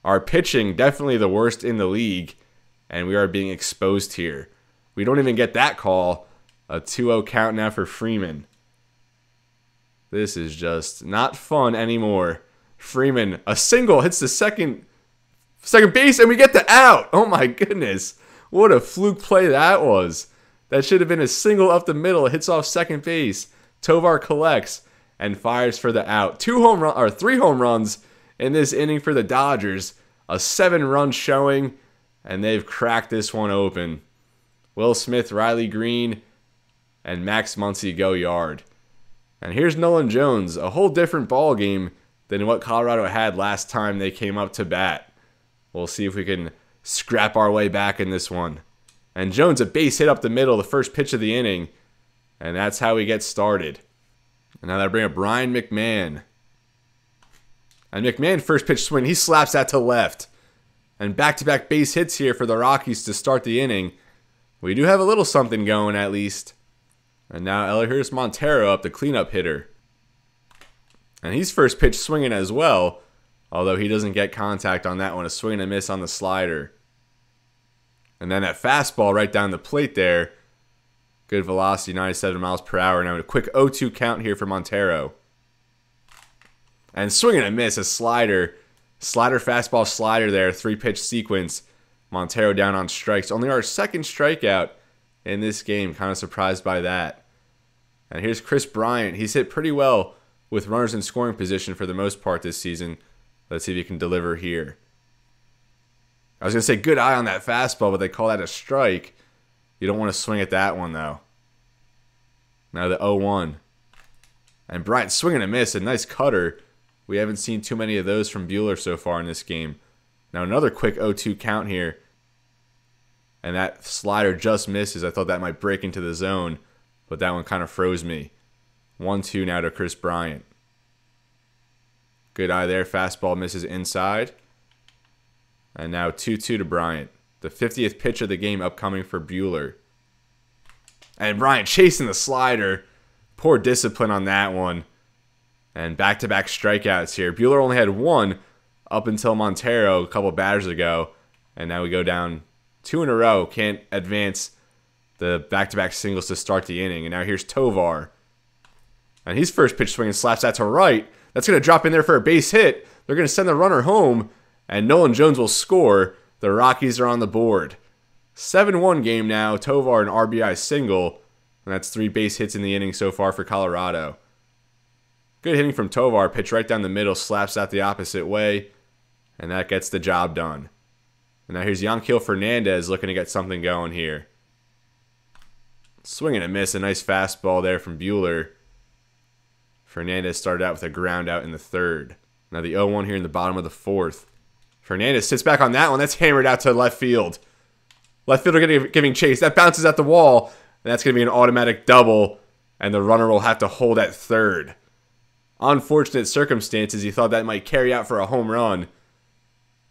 Our pitching, definitely the worst in the league. And we are being exposed here. We don't even get that call. A 2-0 count now for Freeman. This is just not fun anymore. Freeman, a single, hits the second base, and we get the out. Oh my goodness. What a fluke play that was. That should have been a single up the middle. It hits off second base. Tovar collects and fires for the out. 3 home runs in this inning for the Dodgers. A 7-run showing, and they've cracked this one open. Will Smith, Riley Greene, and Max Muncy go yard. And here's Nolan Jones, a whole different ball game than what Colorado had last time they came up to bat. We'll see if we can scrap our way back in this one. And Jones, a base hit up the middle, the first pitch of the inning. And that's how we get started. And now they bring up Brian McMahon. And McMahon, first pitch swing, he slaps that to left. And back-to-back base hits here for the Rockies to start the inning. We do have a little something going at least. And now Eleuteris Montero up, the cleanup hitter. And he's first pitch swinging as well. Although he doesn't get contact on that one. A swing and a miss on the slider. And then that fastball right down the plate there. Good velocity, 97 miles per hour. Now a quick 0-2 count here for Montero. And swing and a miss, a slider. Slider, fastball, slider there. 3-pitch sequence. Montero down on strikes. Only our second strikeout in this game. Kind of surprised by that. And here's Chris Bryant. He's hit pretty well with runners in scoring position for the most part this season. Let's see if he can deliver here. I was going to say good eye on that fastball, but they call that a strike. You don't want to swing at that one, though. Now the 0-1. And Bryant swinging a miss. A nice cutter. We haven't seen too many of those from Buehler so far in this game. Now another quick 0-2 count here. And that slider just misses. I thought that might break into the zone, but that one kind of froze me. 1-2 now to Chris Bryant. Good eye there. Fastball misses inside. And now 2-2 to Bryant. The 50th pitch of the game upcoming for Buehler. And Bryant chasing the slider. Poor discipline on that one. And back-to-back strikeouts here. Buehler only had one up until Montero a couple batters ago. And now we go down 2 in a row. Can't advance the back-to-back singles to start the inning. And now here's Tovar. And his first pitch swing and slaps that to right. That's going to drop in there for a base hit. They're going to send the runner home. And Nolan Jones will score. The Rockies are on the board. 7-1 game now. Tovar an RBI single. And that's 3 base hits in the inning so far for Colorado. Good hitting from Tovar. Pitch right down the middle. Slaps out the opposite way. And that gets the job done. And now here's Yanquiel Fernandez looking to get something going here. Swing and a miss. A nice fastball there from Buehler. Fernandez started out with a ground out in the 3rd. Now the 0-1 here in the bottom of the 4th. Fernandez sits back on that one. That's hammered out to left field. Left fielder giving chase. That bounces at the wall. And that's going to be an automatic double. And the runner will have to hold at 3rd. Unfortunate circumstances. He thought that might carry out for a home run.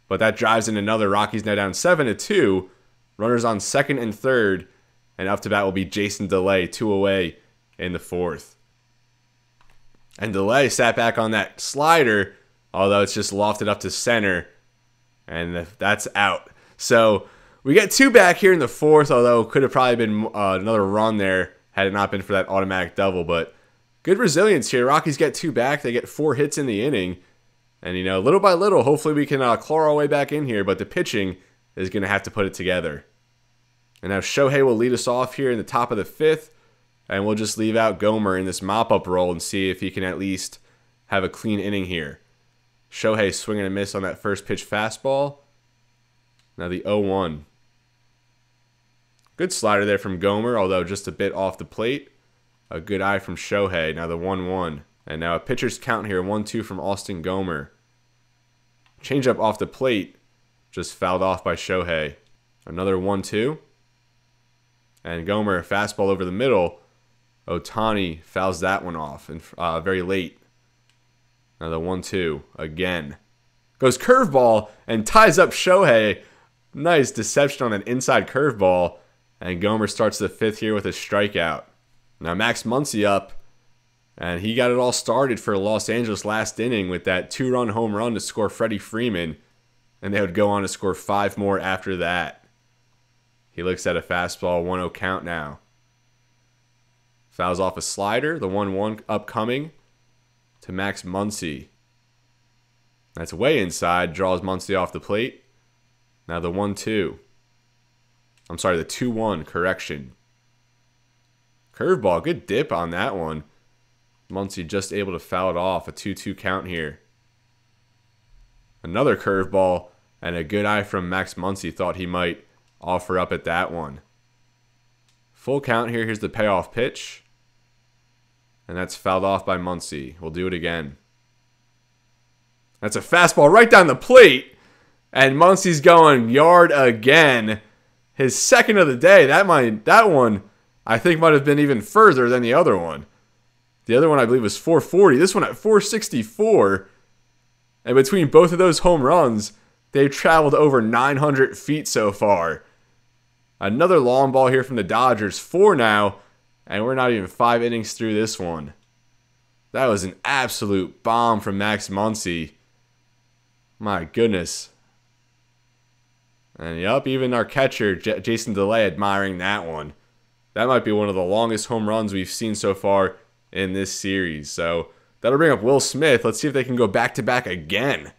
But that drives in another. Rockies now down 7-2. Runners on 2nd and 3rd. And up to bat will be Jason Delay. 2 away in the 4th. And Delay sat back on that slider. Although it's just lofted up to center. And that's out. So we get 2 back here in the 4th. Although could have probably been another run there. Had it not been for that automatic double. But good resilience here. Rockies get 2 back. They get 4 hits in the inning. And, you know, little by little, hopefully we can claw our way back in here. But the pitching is going to have to put it together. And now Shohei will lead us off here in the top of the 5th. And we'll just leave out Gomer in this mop-up role and see if he can at least have a clean inning here. Shohei swinging a miss on that first pitch fastball. Now the 0-1. Good slider there from Gomer, although just a bit off the plate. A good eye from Shohei. Now the 1-1. And now a pitcher's count here. 1-2 from Austin Gomer. Changeup off the plate. Just fouled off by Shohei. Another 1-2. And Gomer, fastball over the middle. Ohtani fouls that one off and very late. Now the 1-2 again. Goes curveball and ties up Shohei. Nice deception on an inside curveball. And Gomer starts the 5th here with a strikeout. Now Max Muncy up. And he got it all started for Los Angeles last inning with that 2-run home run to score Freddie Freeman. And they would go on to score 5 more after that. He looks at a fastball, 1-0 count now. Fouls off a slider, the 1-1 upcoming to Max Muncy. That's way inside, draws Muncy off the plate. Now the 1-2. I'm sorry, the 2-1, correction. Curveball, good dip on that one. Muncy just able to foul it off, a 2-2 count here. Another curveball, and a good eye from Max Muncy, thought he might offer up at that one. Full count here, here's the payoff pitch. And that's fouled off by Muncy. We'll do it again. That's a fastball right down the plate. And Muncy's going yard again. His 2nd of the day. That one, I think, might have been even further than the other one. The other one, I believe, was 440. This one at 464. And between both of those home runs, they've traveled over 900 feet so far. Another long ball here from the Dodgers. 4 now. And we're not even 5 innings through this one. That was an absolute bomb from Max Muncy. My goodness. And yup, even our catcher, Jason Delay, admiring that one. That might be one of the longest home runs we've seen so far in this series. So that'll bring up Will Smith. Let's see if they can go back-to-back again.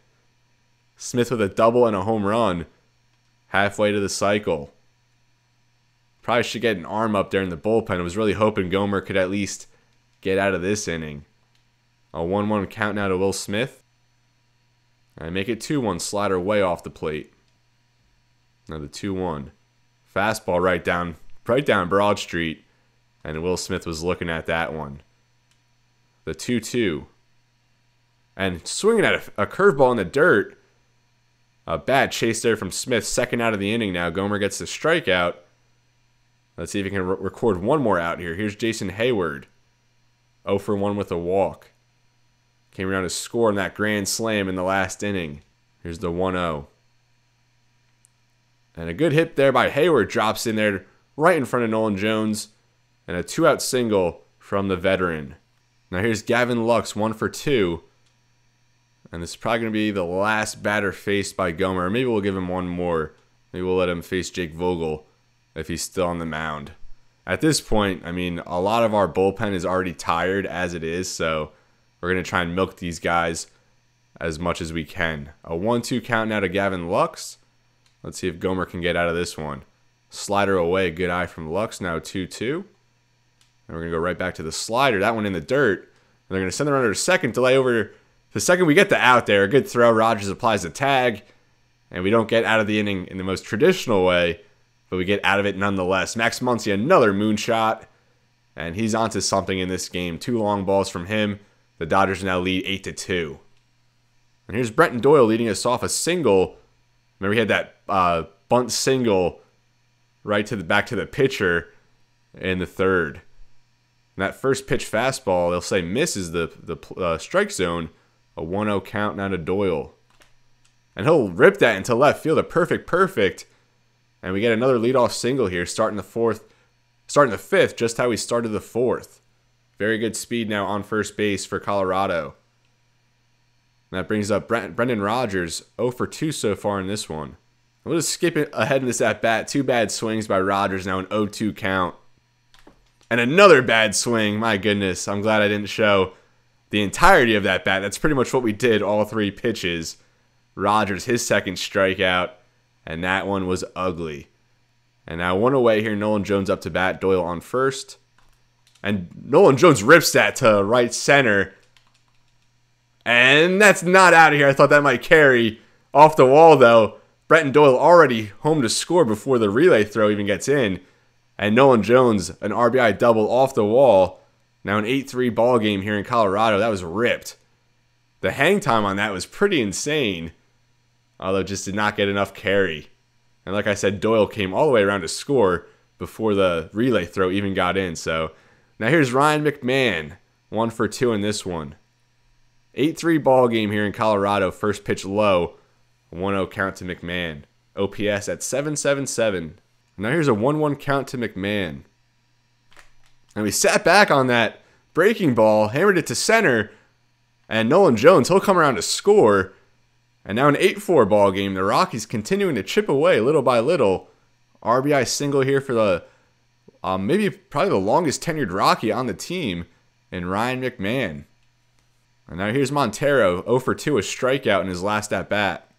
Smith with a double and a home run. Halfway to the cycle. Probably should get an arm up there in the bullpen. I was really hoping Gomer could at least get out of this inning. A 1-1 count now to Will Smith. And make it 2-1, slider way off the plate. Now the 2-1. Fastball right down Broad Street. And Will Smith was looking at that one. The 2-2. And swinging at a curveball in the dirt. A bad chase there from Smith. Second out of the inning now. Gomer gets the strikeout. Let's see if he can record one more out here. Here's Jason Hayward. 0 for 1 with a walk. Came around to score on that grand slam in the last inning. Here's the 1-0. And a good hit there by Hayward drops in there right in front of Nolan Jones. And a 2-out single from the veteran. Now here's Gavin Lux, 1 for 2. And this is probably going to be the last batter faced by Gomer. Or maybe we'll give him one more. Maybe we'll let him face Jake Vogel if he's still on the mound. At this point, I mean, a lot of our bullpen is already tired as it is. So we're going to try and milk these guys as much as we can. A 1-2 count now to Gavin Lux. Let's see if Gomer can get out of this one. Slider away. Good eye from Lux. Now 2-2. And we're going to go right back to the slider. That one in the dirt. And they're going to send the runner to second. Delay over the second we get the out there. A good throw. Rogers applies the tag. And we don't get out of the inning in the most traditional way. But we get out of it nonetheless. Max Muncy, another moonshot. And he's onto something in this game. 2 long balls from him. The Dodgers now lead 8-2. And here's Brenton Doyle leading us off a single. Remember, he had that bunt single right to the back to the pitcher in the third. And that first pitch fastball, they'll say misses the strike zone. A 1-0 count now to Doyle. And he'll rip that into left field. A perfect. And we get another leadoff single here, starting the fifth, just how we started the fourth. Very good speed now on first base for Colorado. And that brings up Brendan Rodgers, 0 for 2 so far in this one. We'll just skip it ahead in this at-bat. 2 bad swings by Rodgers, now an 0-2 count. And another bad swing. My goodness, I'm glad I didn't show the entirety of that bat. That's pretty much what we did, all 3 pitches. Rodgers, his second strikeout. And that one was ugly. And now 1 away here. Nolan Jones up to bat. Doyle on first. And Nolan Jones rips that to right center. And that's not out of here. I thought that might carry off the wall, though. Brenton Doyle already home to score before the relay throw even gets in. And Nolan Jones, an RBI double off the wall. Now an 8-3 ball game here in Colorado. That was ripped. The hang time on that was pretty insane. Although just did not get enough carry. And like I said, Doyle came all the way around to score before the relay throw even got in. So now here's Ryan McMahon. 1 for 2 in this one. 8-3 ball game here in Colorado. First pitch low. 1-0 count to McMahon. OPS at 777. Now here's a 1-1 count to McMahon. And we sat back on that breaking ball, hammered it to center, and Nolan Jones, he'll come around to score. And now an 8-4 ball game. The Rockies continuing to chip away little by little. RBI single here for the probably the longest tenured Rocky on the team in Ryan McMahon. And now here's Montero, 0 for 2, a strikeout in his last at-bat.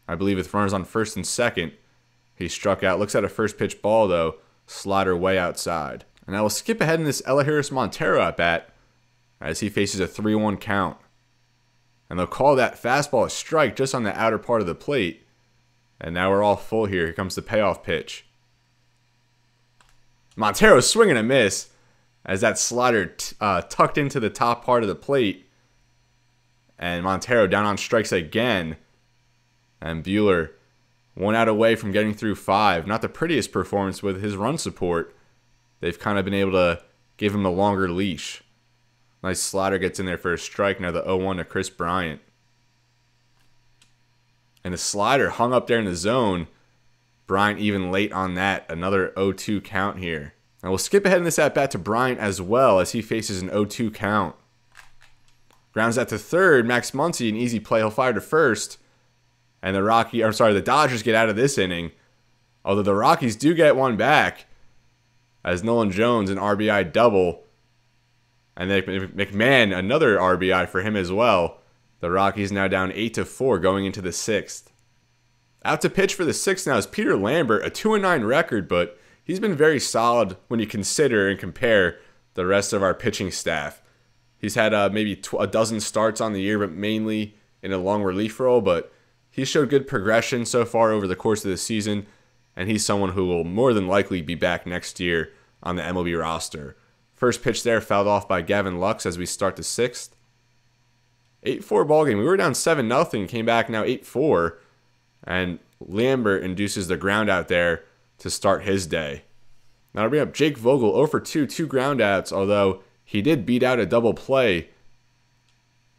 I believe with runners on first and second. He struck out. Looks at a first pitch ball, though. Slider way outside. And I will skip ahead in this Elahiris Montero at-bat as he faces a 3-1 count. And they'll call that fastball a strike just on the outer part of the plate. And now we're all full here. Here comes the payoff pitch. Montero swinging a miss as that slider tucked into the top part of the plate. And Montero down on strikes again. And Buehler 1 out away from getting through 5. Not the prettiest performance with his run support. They've kind of been able to give him a longer leash. Nice slider gets in there for a strike. Now the 0-1 to Chris Bryant. And the slider hung up there in the zone. Bryant even late on that. Another 0-2 count here. And we'll skip ahead in this at-bat to Bryant as well as he faces an 0-2 count. Grounds out to third. Max Muncy, an easy play. He'll fire to first. And the Dodgers get out of this inning. Although the Rockies do get one back. As Nolan Jones, an RBI double. And then McMahon, another RBI for him as well. The Rockies now down 8-4 going into the 6th. Out to pitch for the 6th now is Peter Lambert, a 2-9 record, but he's been very solid when you consider and compare the rest of our pitching staff. He's had maybe a dozen starts on the year, but mainly in a long relief role, but he showed good progression so far over the course of the season, and he's someone who will more than likely be back next year on the MLB roster. First pitch there fouled off by Gavin Lux as we start the sixth. 8-4 ball game. We were down 7-0, came back now 8-4, and Lambert induces the ground out there to start his day. Now to bring up Jake Vogel, 0 for 2, 2 ground outs, although he did beat out a double play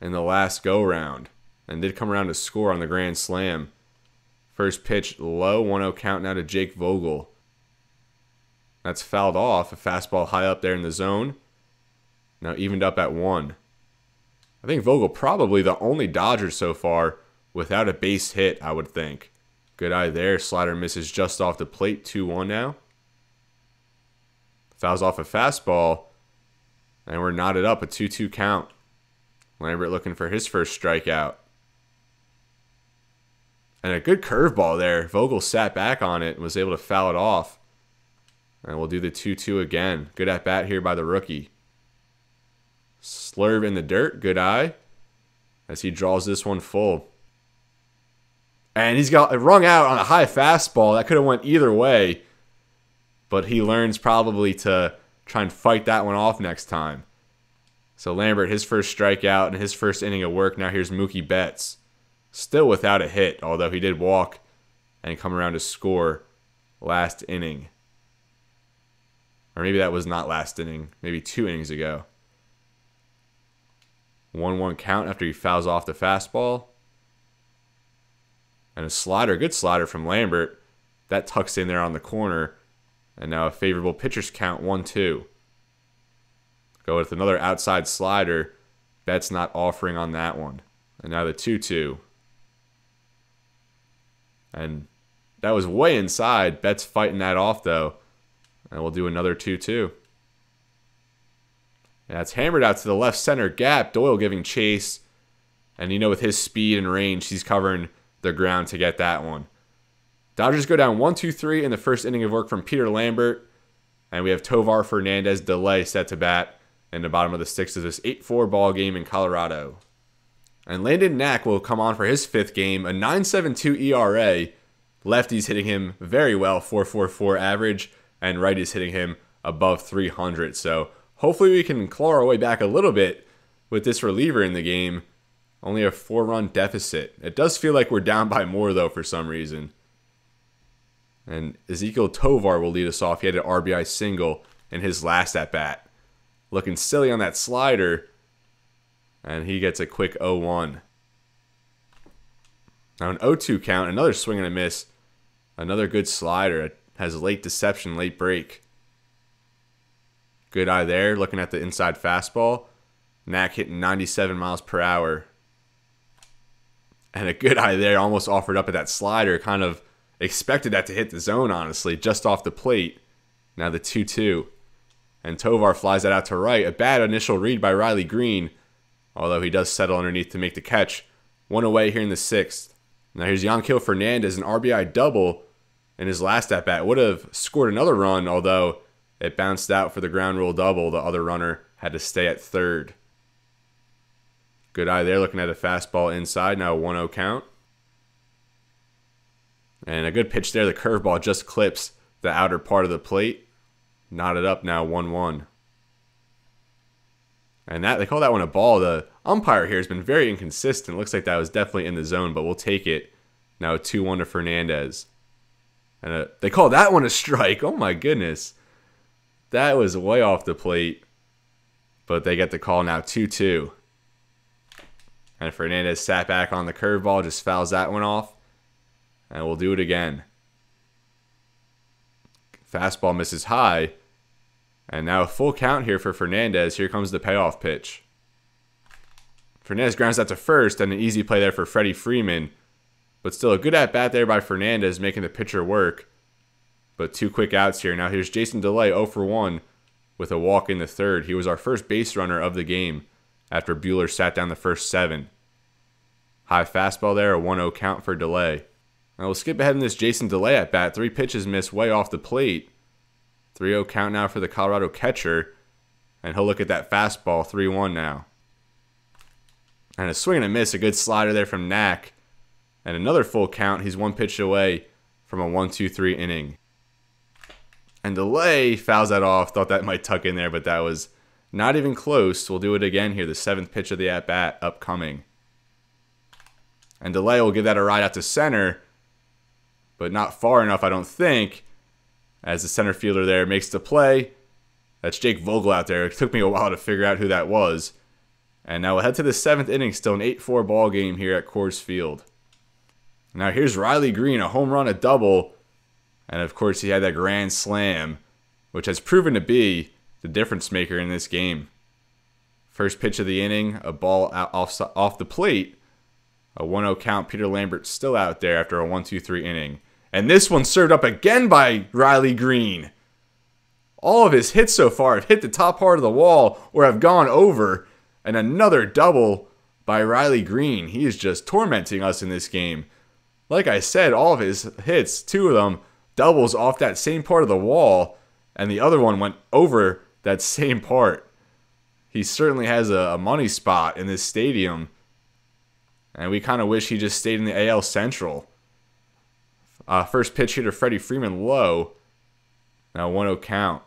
in the last go-round and did come around to score on the grand slam. First pitch low, 1-0 count now to Jake Vogel. That's fouled off, a fastball high up there in the zone. Now evened up at 1. I think Vogel probably the only Dodger so far without a base hit, I would think. Good eye there. Slider misses just off the plate. 2-1 now. Fouls off a fastball. And we're knotted up, a 2-2 count. Lambert looking for his first strikeout. And a good curveball there. Vogel sat back on it and was able to foul it off. And we'll do the 2-2 again. Good at bat here by the rookie. Slurve in the dirt. Good eye. As he draws this one full. And he's got it rung out on a high fastball. That could have went either way. But he learns probably to try and fight that one off next time. So Lambert, his first strikeout and his first inning of work. Now here's Mookie Betts. Still without a hit, although he did walk and come around to score last inning. Or maybe that was not last inning. Maybe 2 innings ago. 1-1 count after he fouls off the fastball. And a slider, good slider from Lambert. That tucks in there on the corner. And now a favorable pitcher's count, 1-2. Go with another outside slider. Betts not offering on that one. And now the 2-2. And that was way inside. Betts fighting that off, though. And we'll do another 2-2. Yeah, it's hammered out to the left center gap. Doyle giving chase. And you know, with his speed and range, he's covering the ground to get that one. Dodgers go down 1-2-3 in the first inning of work from Peter Lambert. And we have Tovar Fernandez delay set to bat in the bottom of the sixth of this 8-4 ball game in Colorado. And Landon Knack will come on for his 5th game, a 9.72 ERA. Lefties hitting him very well, 4.44 average, and righties hitting him above 300. So hopefully we can claw our way back a little bit with this reliever in the game. Only a 4-run deficit. It does feel like we're down by more, though, for some reason. And Ezequiel Tovar will lead us off. He had an RBI single in his last at-bat. Looking silly on that slider. And he gets a quick 0-1. Now an 0-2 count. Another swing and a miss. Another good slider. It has late deception, late break. Good eye there. Looking at the inside fastball. Knack hitting 97 miles per hour. And a good eye there. Almost offered up at that slider. Kind of expected that to hit the zone, honestly. Just off the plate. Now the 2-2. And Tovar flies that out to right. A bad initial read by Riley Greene. Although he does settle underneath to make the catch. 1 away here in the 6th. Now here's Yanquiel Fernandez, an RBI double in his last at-bat. Would have scored another run, although it bounced out for the ground rule double. The other runner had to stay at third. Good eye there, looking at a fastball inside. Now a 1-0 count. And a good pitch there. The curveball just clips the outer part of the plate. Knotted up now, 1-1. And that they call that one a ball. The umpire here has been very inconsistent. Looks like that was definitely in the zone, but we'll take it. Now a 2-1 to Fernandez. And they call that one a strike. Oh my goodness. That was way off the plate. But they get the call now, 2-2. And Fernandez sat back on the curveball, just fouls that one off. And we'll do it again. Fastball misses high. And now a full count here for Fernandez. Here comes the payoff pitch. Fernandez grounds that to first, and an easy play there for Freddie Freeman. But still a good at-bat there by Fernandez, making the pitcher work. But 2 quick outs here. Now here's Jason DeLay, 0 for 1 with a walk in the 3rd. He was our first base runner of the game after Buehler sat down the first 7. High fastball there, a 1-0 count for DeLay. Now we'll skip ahead in this Jason DeLay at-bat. 3 pitches missed way off the plate. 3-0 count now for the Colorado catcher. And he'll look at that fastball, 3-1 now. And a swing and a miss, a good slider there from Knack. And another full count. He's one pitch away from a 1-2-3 inning. And Delay fouls that off. Thought that might tuck in there, but that was not even close. We'll do it again here. The 7th pitch of the at-bat upcoming. And Delay will give that a ride out to center, but not far enough, I don't think, as the center fielder there makes the play. That's Jake Vogel out there. It took me a while to figure out who that was. And now we'll head to the 7th inning, still an 8-4 ball game here at Coors Field. Now here's Riley Greene, a home run, a double, and of course he had that grand slam, which has proven to be the difference maker in this game. First pitch of the inning, a ball out off the plate, a 1-0 count. Peter Lambert still out there after a 1-2-3 inning. And this one served up again by Riley Greene. All of his hits so far have hit the top part of the wall or have gone over. And another double by Riley Greene. He is just tormenting us in this game. Like I said, all of his hits, 2 of them, doubles off that same part of the wall. And the other one went over that same part. He certainly has a money spot in this stadium. And we kind of wish he just stayed in the AL Central. First pitch here to Freddie Freeman, low. Now 1-0 count.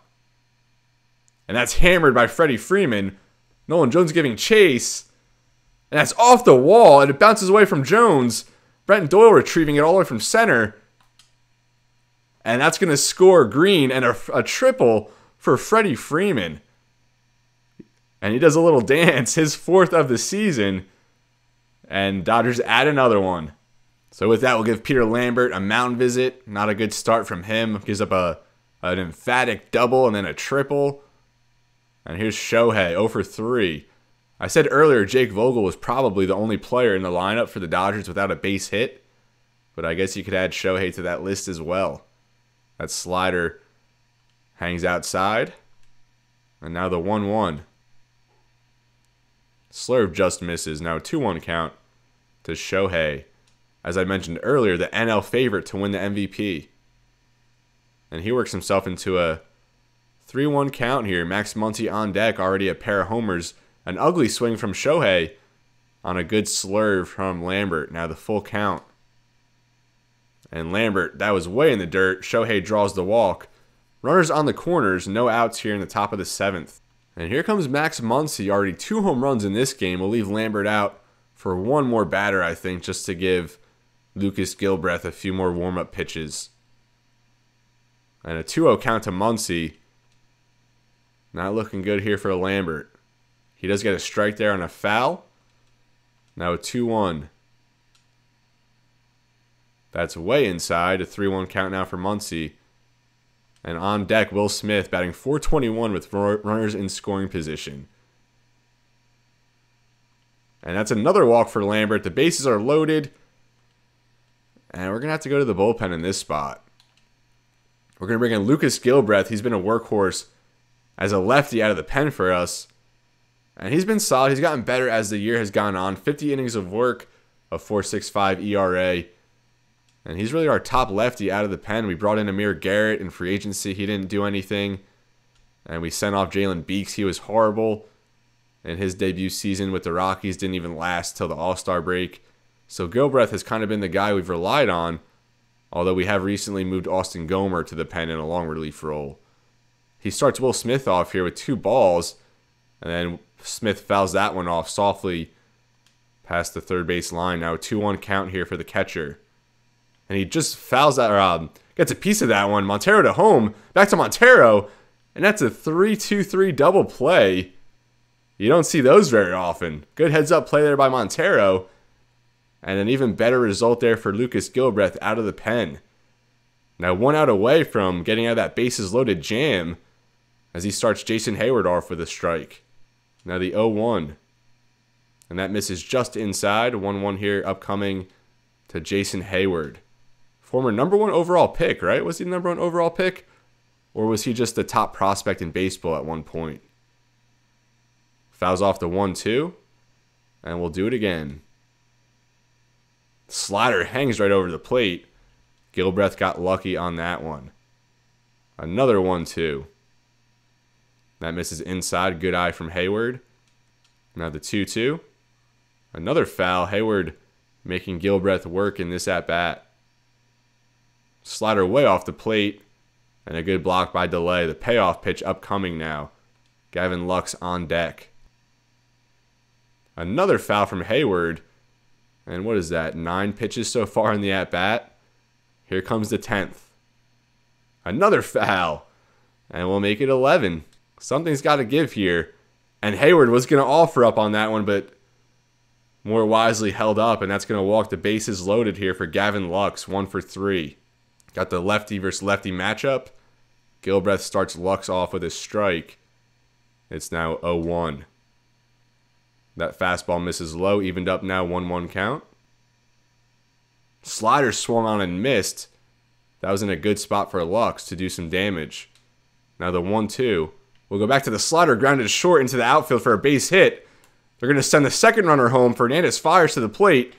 And that's hammered by Freddie Freeman. Nolan Jones giving chase. And that's off the wall, and it bounces away from Jones. Brenton Doyle retrieving it all the way from center. And that's going to score Greene and a triple for Freddie Freeman. And he does a little dance, his 4th of the season. And Dodgers add another one. So with that, we'll give Peter Lambert a mound visit. Not a good start from him. Gives up an emphatic double and then a triple. And here's Shohei, 0 for 3. I said earlier Jake Vogel was probably the only player in the lineup for the Dodgers without a base hit. But I guess you could add Shohei to that list as well. That slider hangs outside. And now the 1-1. Slurve just misses. Now a 2-1 count to Shohei. As I mentioned earlier, the NL favorite to win the MVP. And he works himself into a 3-1 count here. Max Muncy on deck, already a pair of homers. An ugly swing from Shohei on a good slurve from Lambert. Now the full count. And Lambert, that was way in the dirt. Shohei draws the walk. Runners on the corners, no outs here in the top of the 7th. And here comes Max Muncy, already 2 home runs in this game. We'll leave Lambert out for one more batter, I think, just to give Lucas Gilbreth a few more warm-up pitches. And a 2-0 count to Muncy. Not looking good here for Lambert. He does get a strike there on a foul. Now a 2-1. That's way inside. A 3-1 count now for Muncy. And on deck, Will Smith batting .421 with runners in scoring position. And that's another walk for Lambert. The bases are loaded. And we're going to have to go to the bullpen in this spot. We're going to bring in Lucas Gilbreth. He's been a workhorse as a lefty out of the pen for us. And he's been solid. He's gotten better as the year has gone on. 50 innings of work, a 4.65 ERA. And he's really our top lefty out of the pen. We brought in Amir Garrett in free agency. He didn't do anything. And we sent off Jalen Beeks. He was horrible in his debut season with the Rockies. Didn't even last till the All-Star break. So Gilbreth has kind of been the guy we've relied on. Although we have recently moved Austin Gomer to the pen in a long relief role. He starts Will Smith off here with 2 balls. And then Smith fouls that one off softly past the third base line. Now a 2-1 count here for the catcher. And he just fouls that, gets a piece of that one. Montero to home, back to Montero. And that's a 3-2-3 double play. You don't see those very often. Good heads-up play there by Montero. And an even better result there for Lucas Gilbreth out of the pen. Now 1 out away from getting out of that bases-loaded jam as he starts Jason Hayward off with a strike. Now the 0-1. And that misses just inside. 1-1 here upcoming to Jason Hayward. Former number 1 overall pick, right? Was he the number 1 overall pick? Or was he just the top prospect in baseball at one point? Fouls off the 1-2. And we'll do it again. Slider hangs right over the plate. Gilbreth got lucky on that one. Another 1-2. That misses inside. Good eye from Hayward. Now the 2-2. Another foul. Hayward making Gilbreth work in this at-bat. Slider way off the plate, and a good block by Delay. The payoff pitch upcoming now. Gavin Lux on deck. Another foul from Hayward. And what is that? 9 pitches so far in the at-bat. Here comes the 10th. Another foul. And we'll make it 11. Something's got to give here. And Hayward was going to offer up on that one, but more wisely held up. And that's going to walk the bases loaded here for Gavin Lux. 1 for 3. Got the lefty versus lefty matchup. Gilbreth starts Lux off with a strike. It's now 0-1. That fastball misses low, evened up now 1-1 count. Slider swung on and missed. That was in a good spot for Lux to do some damage. Now the 1-2. We'll go back to the slider, grounded short into the outfield for a base hit. They're going to send the second runner home. Fernandez fires to the plate.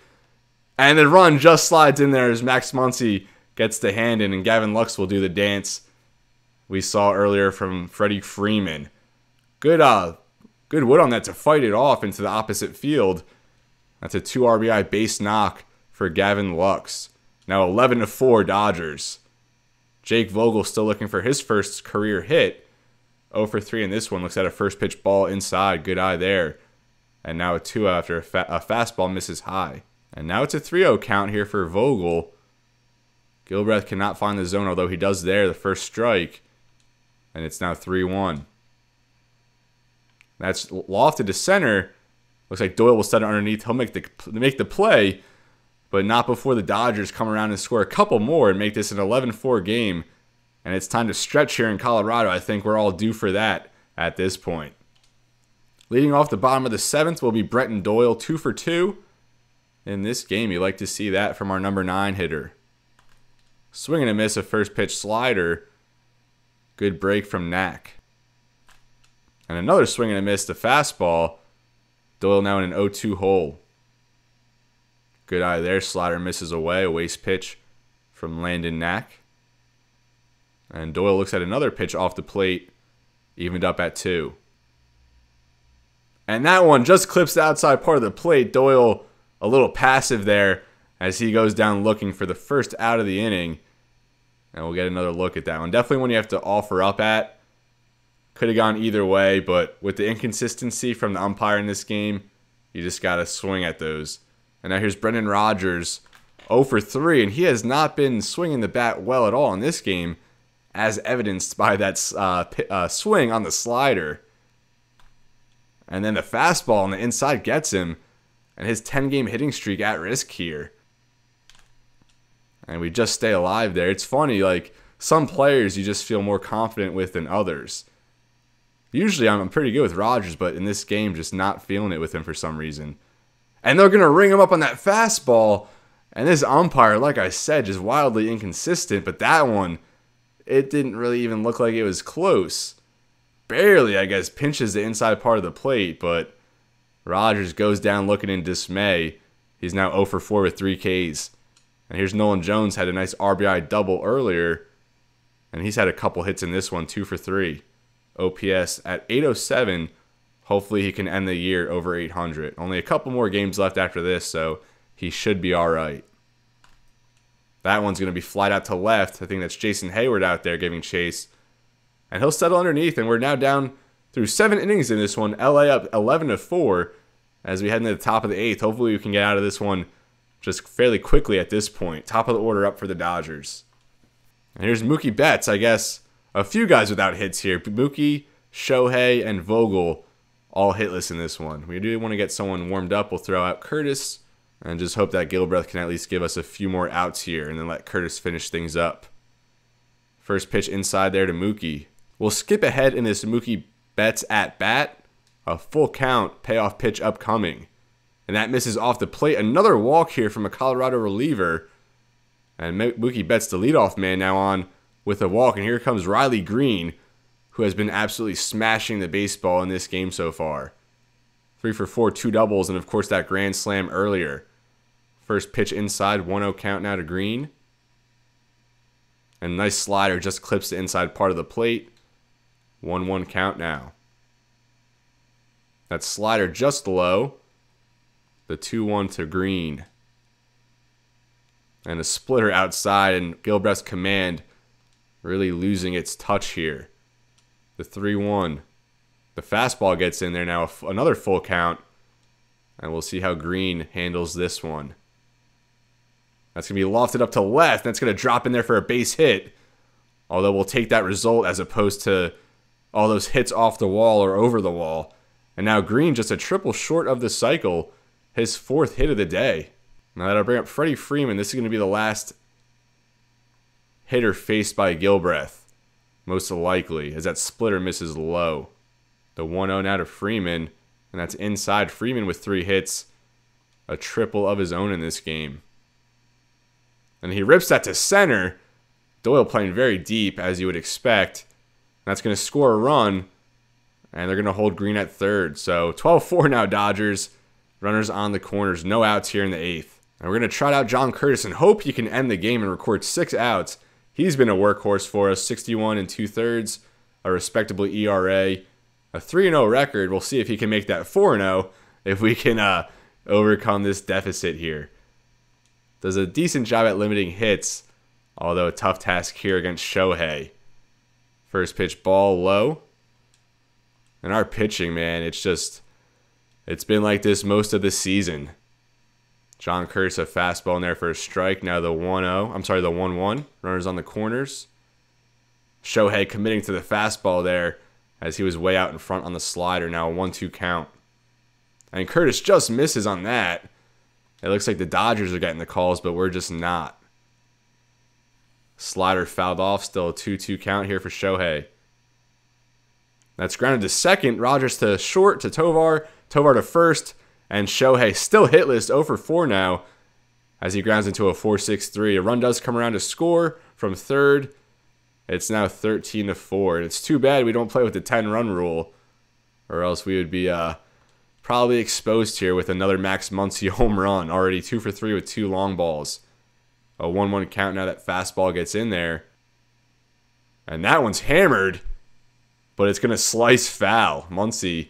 And the run just slides in there as Max Muncy gets the hand in, and Gavin Lux will do the dance we saw earlier from Freddie Freeman. Good wood on that to fight it off into the opposite field. That's a 2 RBI base knock for Gavin Lux. Now 11-4 Dodgers. Jake Vogel still looking for his first career hit. 0 for 3 in this one. Looks at a first pitch ball inside. Good eye there. And now a 2 after a fastball misses high. And now it's a 3-0 count here for Vogel. Gilbreth cannot find the zone, although he does there, the first strike. And it's now 3-1. That's lofted to center. Looks like Doyle will set it underneath. He'll make the play, but not before the Dodgers come around and score a couple more and make this an 11-4 game. And it's time to stretch here in Colorado. I think we're all due for that at this point. Leading off the bottom of the 7th will be Brenton Doyle, 2 for 2. In this game, you like to see that from our number 9 hitter. Swing and a miss, a first pitch slider. Good break from Knack. And another swing and a miss, the fastball. Doyle now in an 0-2 hole. Good eye there. Slider misses away. A waste pitch from Landon Knack. And Doyle looks at another pitch off the plate. Evened up at 2. And that one just clips the outside part of the plate. Doyle a little passive there as he goes down looking for the first out of the inning. And we'll get another look at that one. Definitely one you have to offer up at. Could have gone either way, but with the inconsistency from the umpire in this game, you just got to swing at those. And now here's Brendan Rodgers, 0 for 3, and he has not been swinging the bat well at all in this game, as evidenced by that swing on the slider. And then the fastball on the inside gets him, and his 10-game hitting streak at risk here. And we just stay alive there. It's funny, like, some players you just feel more confident with than others. Usually I'm pretty good with Rodgers, but in this game, just not feeling it with him for some reason. And they're going to ring him up on that fastball. And this umpire, like I said, just wildly inconsistent. But that one, it didn't really even look like it was close. Barely, I guess, pinches the inside part of the plate. But Rodgers goes down looking in dismay. He's now 0 for 4 with 3 Ks. And here's Nolan Jones, had a nice RBI double earlier. And he's had a couple hits in this one, 2 for 3. OPS at 807. Hopefully he can end the year over 800. Only a couple more games left after this, so he should be all right. That one's going to be flied out to left. I think that's Jason Hayward out there giving chase. And he'll settle underneath, and we're now down through 7 innings in this one. LA up 11-4 as we head into the top of the 8th. Hopefully we can get out of this one just fairly quickly at this point. Top of the order up for the Dodgers. And here's Mookie Betts, I guess. A few guys without hits here. Mookie, Shohei, and Vogel all hitless in this one. We do want to get someone warmed up. We'll throw out Curtis and just hope that Gilbreth can at least give us a few more outs here and then let Curtis finish things up. First pitch inside there to Mookie. We'll skip ahead in this Mookie Betts at bat. A full count payoff pitch upcoming. And that misses off the plate. Another walk here from a Colorado reliever. And Mookie Betts, the leadoff man, now on with a walk. And here comes Riley Greene, who has been absolutely smashing the baseball in this game so far. 3 for 4, 2 doubles, and of course that grand slam earlier. First pitch inside, 1-0 count now to Greene. And nice slider, just clips the inside part of the plate. 1-1 count now. That slider just low. The 2-1 to Greene. And a splitter outside, and Gilbreath's command really losing its touch here. The 3-1. The fastball gets in there now, another full count. And we'll see how Greene handles this one. That's going to be lofted up to left. That's going to drop in there for a base hit. Although we'll take that result as opposed to all those hits off the wall or over the wall. And now Greene just a triple short of the cycle. His 4th hit of the day. Now that'll bring up Freddie Freeman. This is going to be the last hitter faced by Gilbreath. Most likely, as that splitter misses low. The 1-0 now to Freeman. And that's inside. Freeman with 3 hits. A triple of his own in this game. And he rips that to center. Doyle playing very deep, as you would expect. That's going to score a run. And they're going to hold Greene at third. So 12-4 now, Dodgers. Runners on the corners. No outs here in the 8th. And we're going to trot out John Curtis and hope he can end the game and record 6 outs. He's been a workhorse for us. 61 2/3. A respectable ERA. A 3-0 record. We'll see if he can make that 4-0 if we can overcome this deficit here. Does a decent job at limiting hits, although a tough task here against Shohei. First pitch ball low. And our pitching, man, it's been like this most of the season. John Curtis, a fastball in there for a strike. Now the 1-0. I'm sorry, the 1-1. Runners on the corners. Shohei committing to the fastball there as he was way out in front on the slider. Now a 1-2 count. And Curtis just misses on that. It looks like the Dodgers are getting the calls, but we're just not. Slider fouled off. Still a 2-2 count here for Shohei. That's grounded to second. Rogers to short to Tovar. Tovar to first. And Shohei still hitless, 0 for 4 now, as he grounds into a 4-6-3. A run does come around to score from third. It's now 13-4. And it's too bad we don't play with the 10-run rule, or else we would be probably exposed here with another Max Muncy home run. Already 2 for 3 with 2 long balls. A 1-1 count now that fastball gets in there. And that one's hammered, but it's going to slice foul. Muncy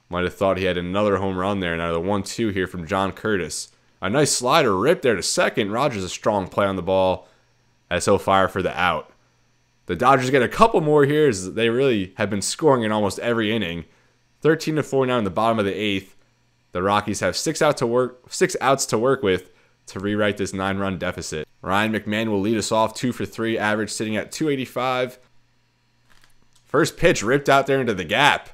might have thought he had another home run there. Now the 1-2 here from John Curtis. A nice slider ripped there to second. Rogers a strong play on the ball as he'll fire for the out. The Dodgers get a couple more here as they really have been scoring in almost every inning. 13-4 now in the bottom of the 8th. The Rockies have 6 outs to work with to rewrite this 9-run deficit. Ryan McMahon will lead us off 2 for 3, average sitting at 285. First pitch ripped out there into the gap.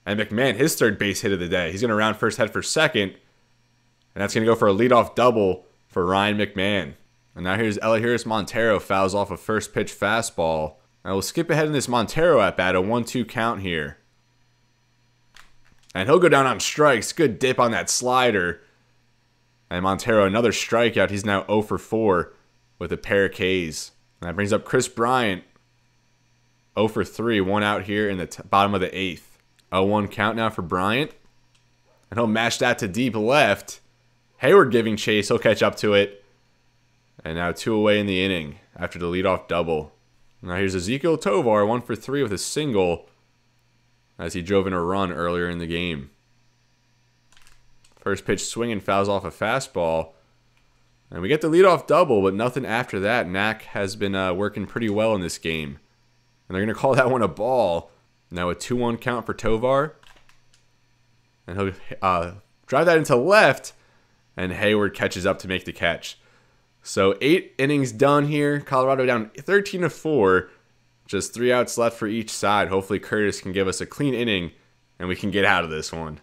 And McMahon, his 3rd base hit of the day. He's going to round first, head for second. And that's going to go for a leadoff double for Ryan McMahon. And now here's Elihuris Montero, fouls off a first pitch fastball. Now we'll skip ahead in this Montero at bat, a 1-2 count here. And he'll go down on strikes. Good dip on that slider. And Montero, another strikeout. He's now 0 for 4 with a pair of Ks. And that brings up Chris Bryant. 0 for 3, 1 out here in the bottom of the 8th. 0-1 count now for Bryant. And he'll match that to deep left. Hayward giving chase. He'll catch up to it. And now 2 away in the inning after the leadoff double. Now here's Ezequiel Tovar, 1 for 3 with a single as he drove in a run earlier in the game. First pitch swinging, fouls off a fastball. And we get the leadoff double, but nothing after that. Knack has been working pretty well in this game. And they're going to call that one a ball. Now a 2-1 count for Tovar. And he'll drive that into left. And Hayward catches up to make the catch. So 8 innings done here. Colorado down 13-4. Just 3 outs left for each side. Hopefully Curtis can give us a clean inning and we can get out of this one.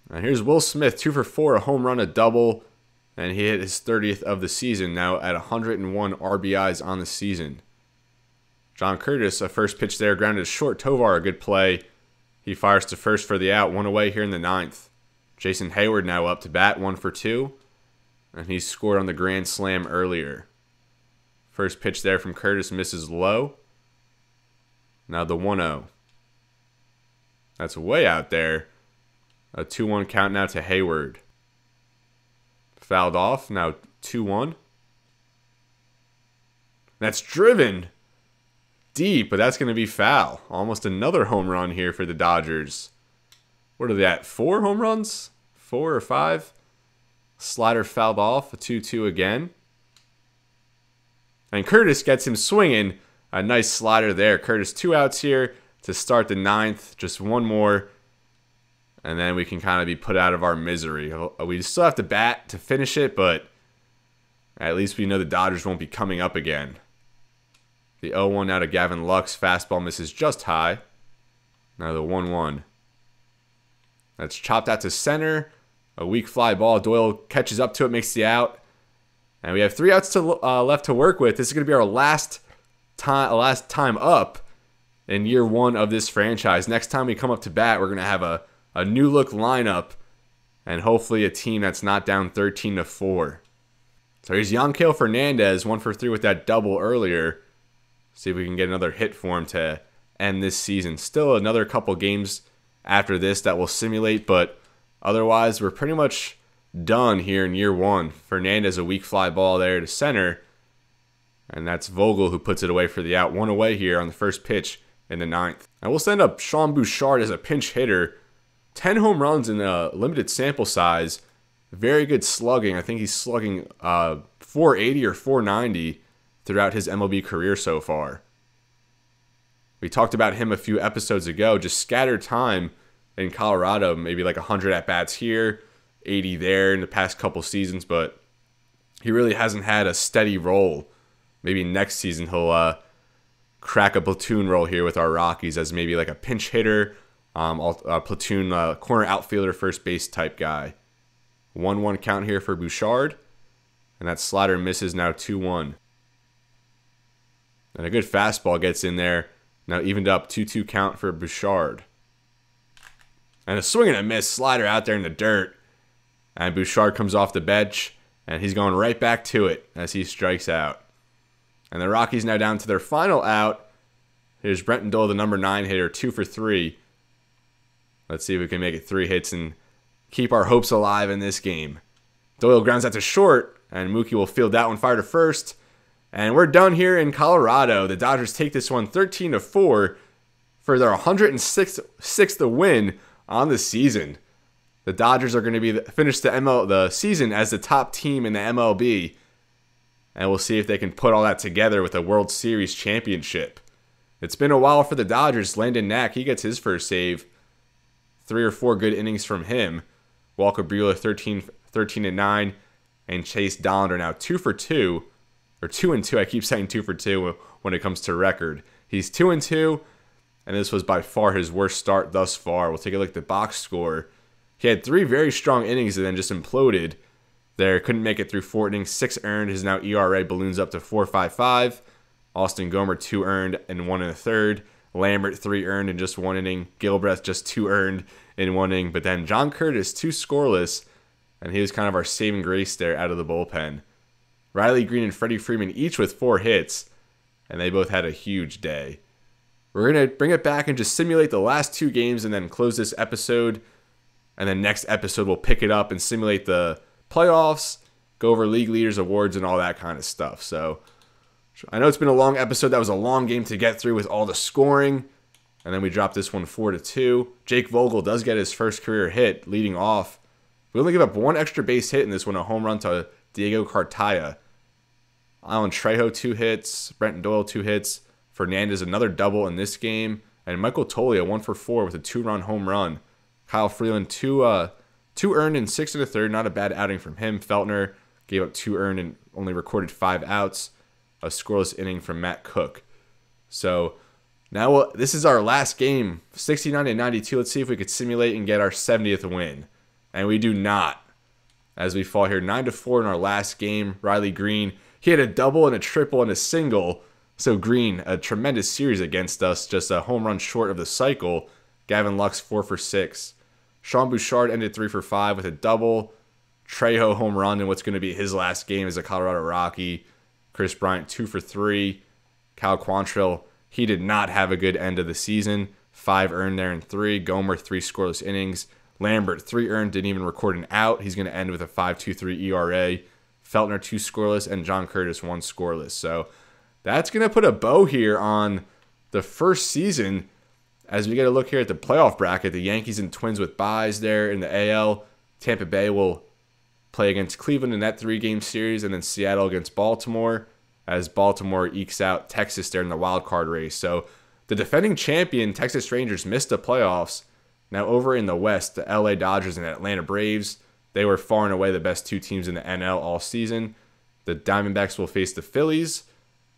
Now here's Will Smith, 2 for 4, a home run, a double. And he hit his 30th of the season, now at 101 RBIs on the season. John Curtis, a first pitch there, grounded short. Tovar, a good play. He fires to first for the out, 1 away here in the 9th. Jason Hayward now up to bat, 1 for 2. And he scored on the grand slam earlier. First pitch there from Curtis misses low. Now the 1-0. That's way out there. A 2-1 count now to Hayward. Fouled off, now 2-1. That's driven deep, but that's going to be foul. Almost another home run here for the Dodgers. What are they at? 4 home runs? 4 or 5? Slider fouled off, a 2-2 again. And Curtis gets him swinging. A nice slider there. Curtis 2 outs here to start the 9th. Just one more. And then we can kind of be put out of our misery. We still have to bat to finish it, but at least we know the Dodgers won't be coming up again. The 0-1 now to Gavin Lux. Fastball misses just high. Now the 1-1. That's chopped out to center. A weak fly ball. Doyle catches up to it, makes the out. And we have 3 outs left to work with. This is going to be our last time up in year 1 of this franchise. Next time we come up to bat, we're going to have a new look lineup and hopefully a team that's not down 13-4. So here's Yanquiel Fernandez, 1 for 3 with that double earlier. See if we can get another hit for him to end this season. Still another couple games after this that will simulate, but otherwise we're pretty much done here in year 1. Fernandez, a weak fly ball there to center. And that's Vogel who puts it away for the out. 1 away here on the first pitch in the 9th. And we'll send up Sean Bouchard as a pinch hitter. 10 home runs in a limited sample size. Very good slugging. I think he's slugging 480 or 490 throughout his MLB career so far. We talked about him a few episodes ago. Just scattered time in Colorado. Maybe like 100 at-bats here, 80 there in the past couple seasons. But he really hasn't had a steady role. Maybe next season he'll crack a platoon role here with our Rockies as maybe like a pinch hitter, a platoon corner outfielder, first base type guy. 1-1 count here for Bouchard. And that slider misses, now 2-1. And a good fastball gets in there. Now evened up 2-2 count for Bouchard. And a swing and a miss slider out there in the dirt. And Bouchard comes off the bench. And he's going right back to it as he strikes out. And the Rockies now down to their final out. Here's Brenton Doyle, the number 9 hitter, 2 for 3. Let's see if we can make it 3 hits and keep our hopes alive in this game. Doyle grounds out to short, and Mookie will field that one, fire to first. And we're done here in Colorado. The Dodgers take this one 13-4 for their 106th win on the season. The Dodgers are going to finish the season as the top team in the MLB. And we'll see if they can put all that together with a World Series championship. It's been a while for the Dodgers. Landon Knack, he gets his first save. 3 or 4 good innings from him. Walker Buehler 13-9. And Chase Dollander now 2 for 2. Or 2-2. I keep saying 2 for 2 when it comes to record. He's 2-2. And this was by far his worst start thus far. We'll take a look at the box score. He had 3 very strong innings and then just imploded. There, couldn't make it through 4 innings, 6 earned. His now ERA balloons up to 4.55. Austin Gomer 2 earned and 1 1/3. Lambert 3 earned in just 1 inning. Gilbreth just 2 earned in 1 inning. But then John Curtis 2 scoreless, and he was kind of our saving grace there out of the bullpen. Riley Greene and Freddie Freeman each with 4 hits, and they both had a huge day. We're going to bring it back and just simulate the last 2 games and then close this episode. And then next episode we'll pick it up and simulate the playoffs, go over league leaders awards and all that kind of stuff. So I know it's been a long episode. That was a long game to get through with all the scoring. And then we dropped this one 4-2. Jake Vogel does get his first career hit leading off. We only give up 1 extra base hit in this one, a home run to Diego Cartaya. Alan Trejo 2 hits, Brenton Doyle 2 hits, Fernandez another double in this game, and Michael Toglia 1 for 4 with a 2-run home run. Kyle Freeland 2 earned in 6 1/3, not a bad outing from him. Feltner gave up 2 earned and only recorded 5 outs. A scoreless inning from Matt Cook. So now this is our last game, 69-92. Let's see if we could simulate and get our 70th win. And we do not, as we fall here 9-4 in our last game. Riley Greene, he had a double and a triple and a single. So Greene, a tremendous series against us, just a home run short of the cycle. Gavin Lux 4 for 6. Sean Bouchard ended 3 for 5 with a double. Trejo home run in what's going to be his last game as a Colorado Rocky. Chris Bryant 2 for 3. Cal Quantrill, he did not have a good end of the season. 5 earned there in 3. Gomer 3 scoreless innings. Lambert 3 earned, didn't even record an out. He's going to end with a 5.23 ERA. Feltner 2 scoreless and John Curtis 1 scoreless. So that's going to put a bow here on the first season. As we get a look here at the playoff bracket, the Yankees and Twins with byes there in the AL. Tampa Bay will play against Cleveland in that 3-game series, and then Seattle against Baltimore. as Baltimore ekes out Texas there in the wild card race. So the defending champion Texas Rangers missed the playoffs. Now over in the West, the LA Dodgers and Atlanta Braves, they were far and away the best two teams in the NL all season. The Diamondbacks will face the Phillies,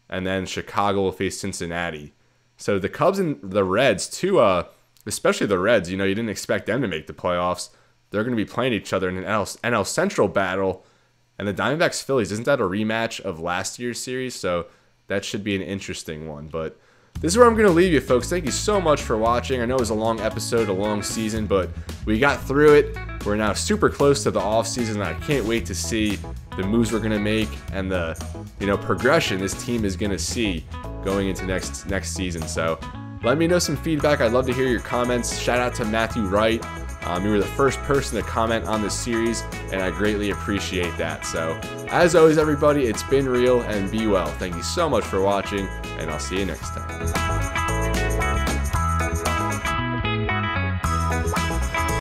and then Chicago will face Cincinnati. So the Cubs and the Reds, too, especially the Reds, you didn't expect them to make the playoffs. They're going to be playing each other in an NL Central battle. And the Diamondbacks Phillies, isn't that a rematch of last year's series? So that should be an interesting one. But this is where I'm going to leave you, folks. Thank you so much for watching. I know it was a long episode, a long season, but we got through it. We're now super close to the offseason, and I can't wait to see the moves we're going to make and the progression this team is going to see going into next season. So let me know some feedback. I'd love to hear your comments. Shout out to Matthew Wright. You were the first person to comment on this series, and I greatly appreciate that. So as always, everybody, it's been real, and be well. Thank you so much for watching, and I'll see you next time.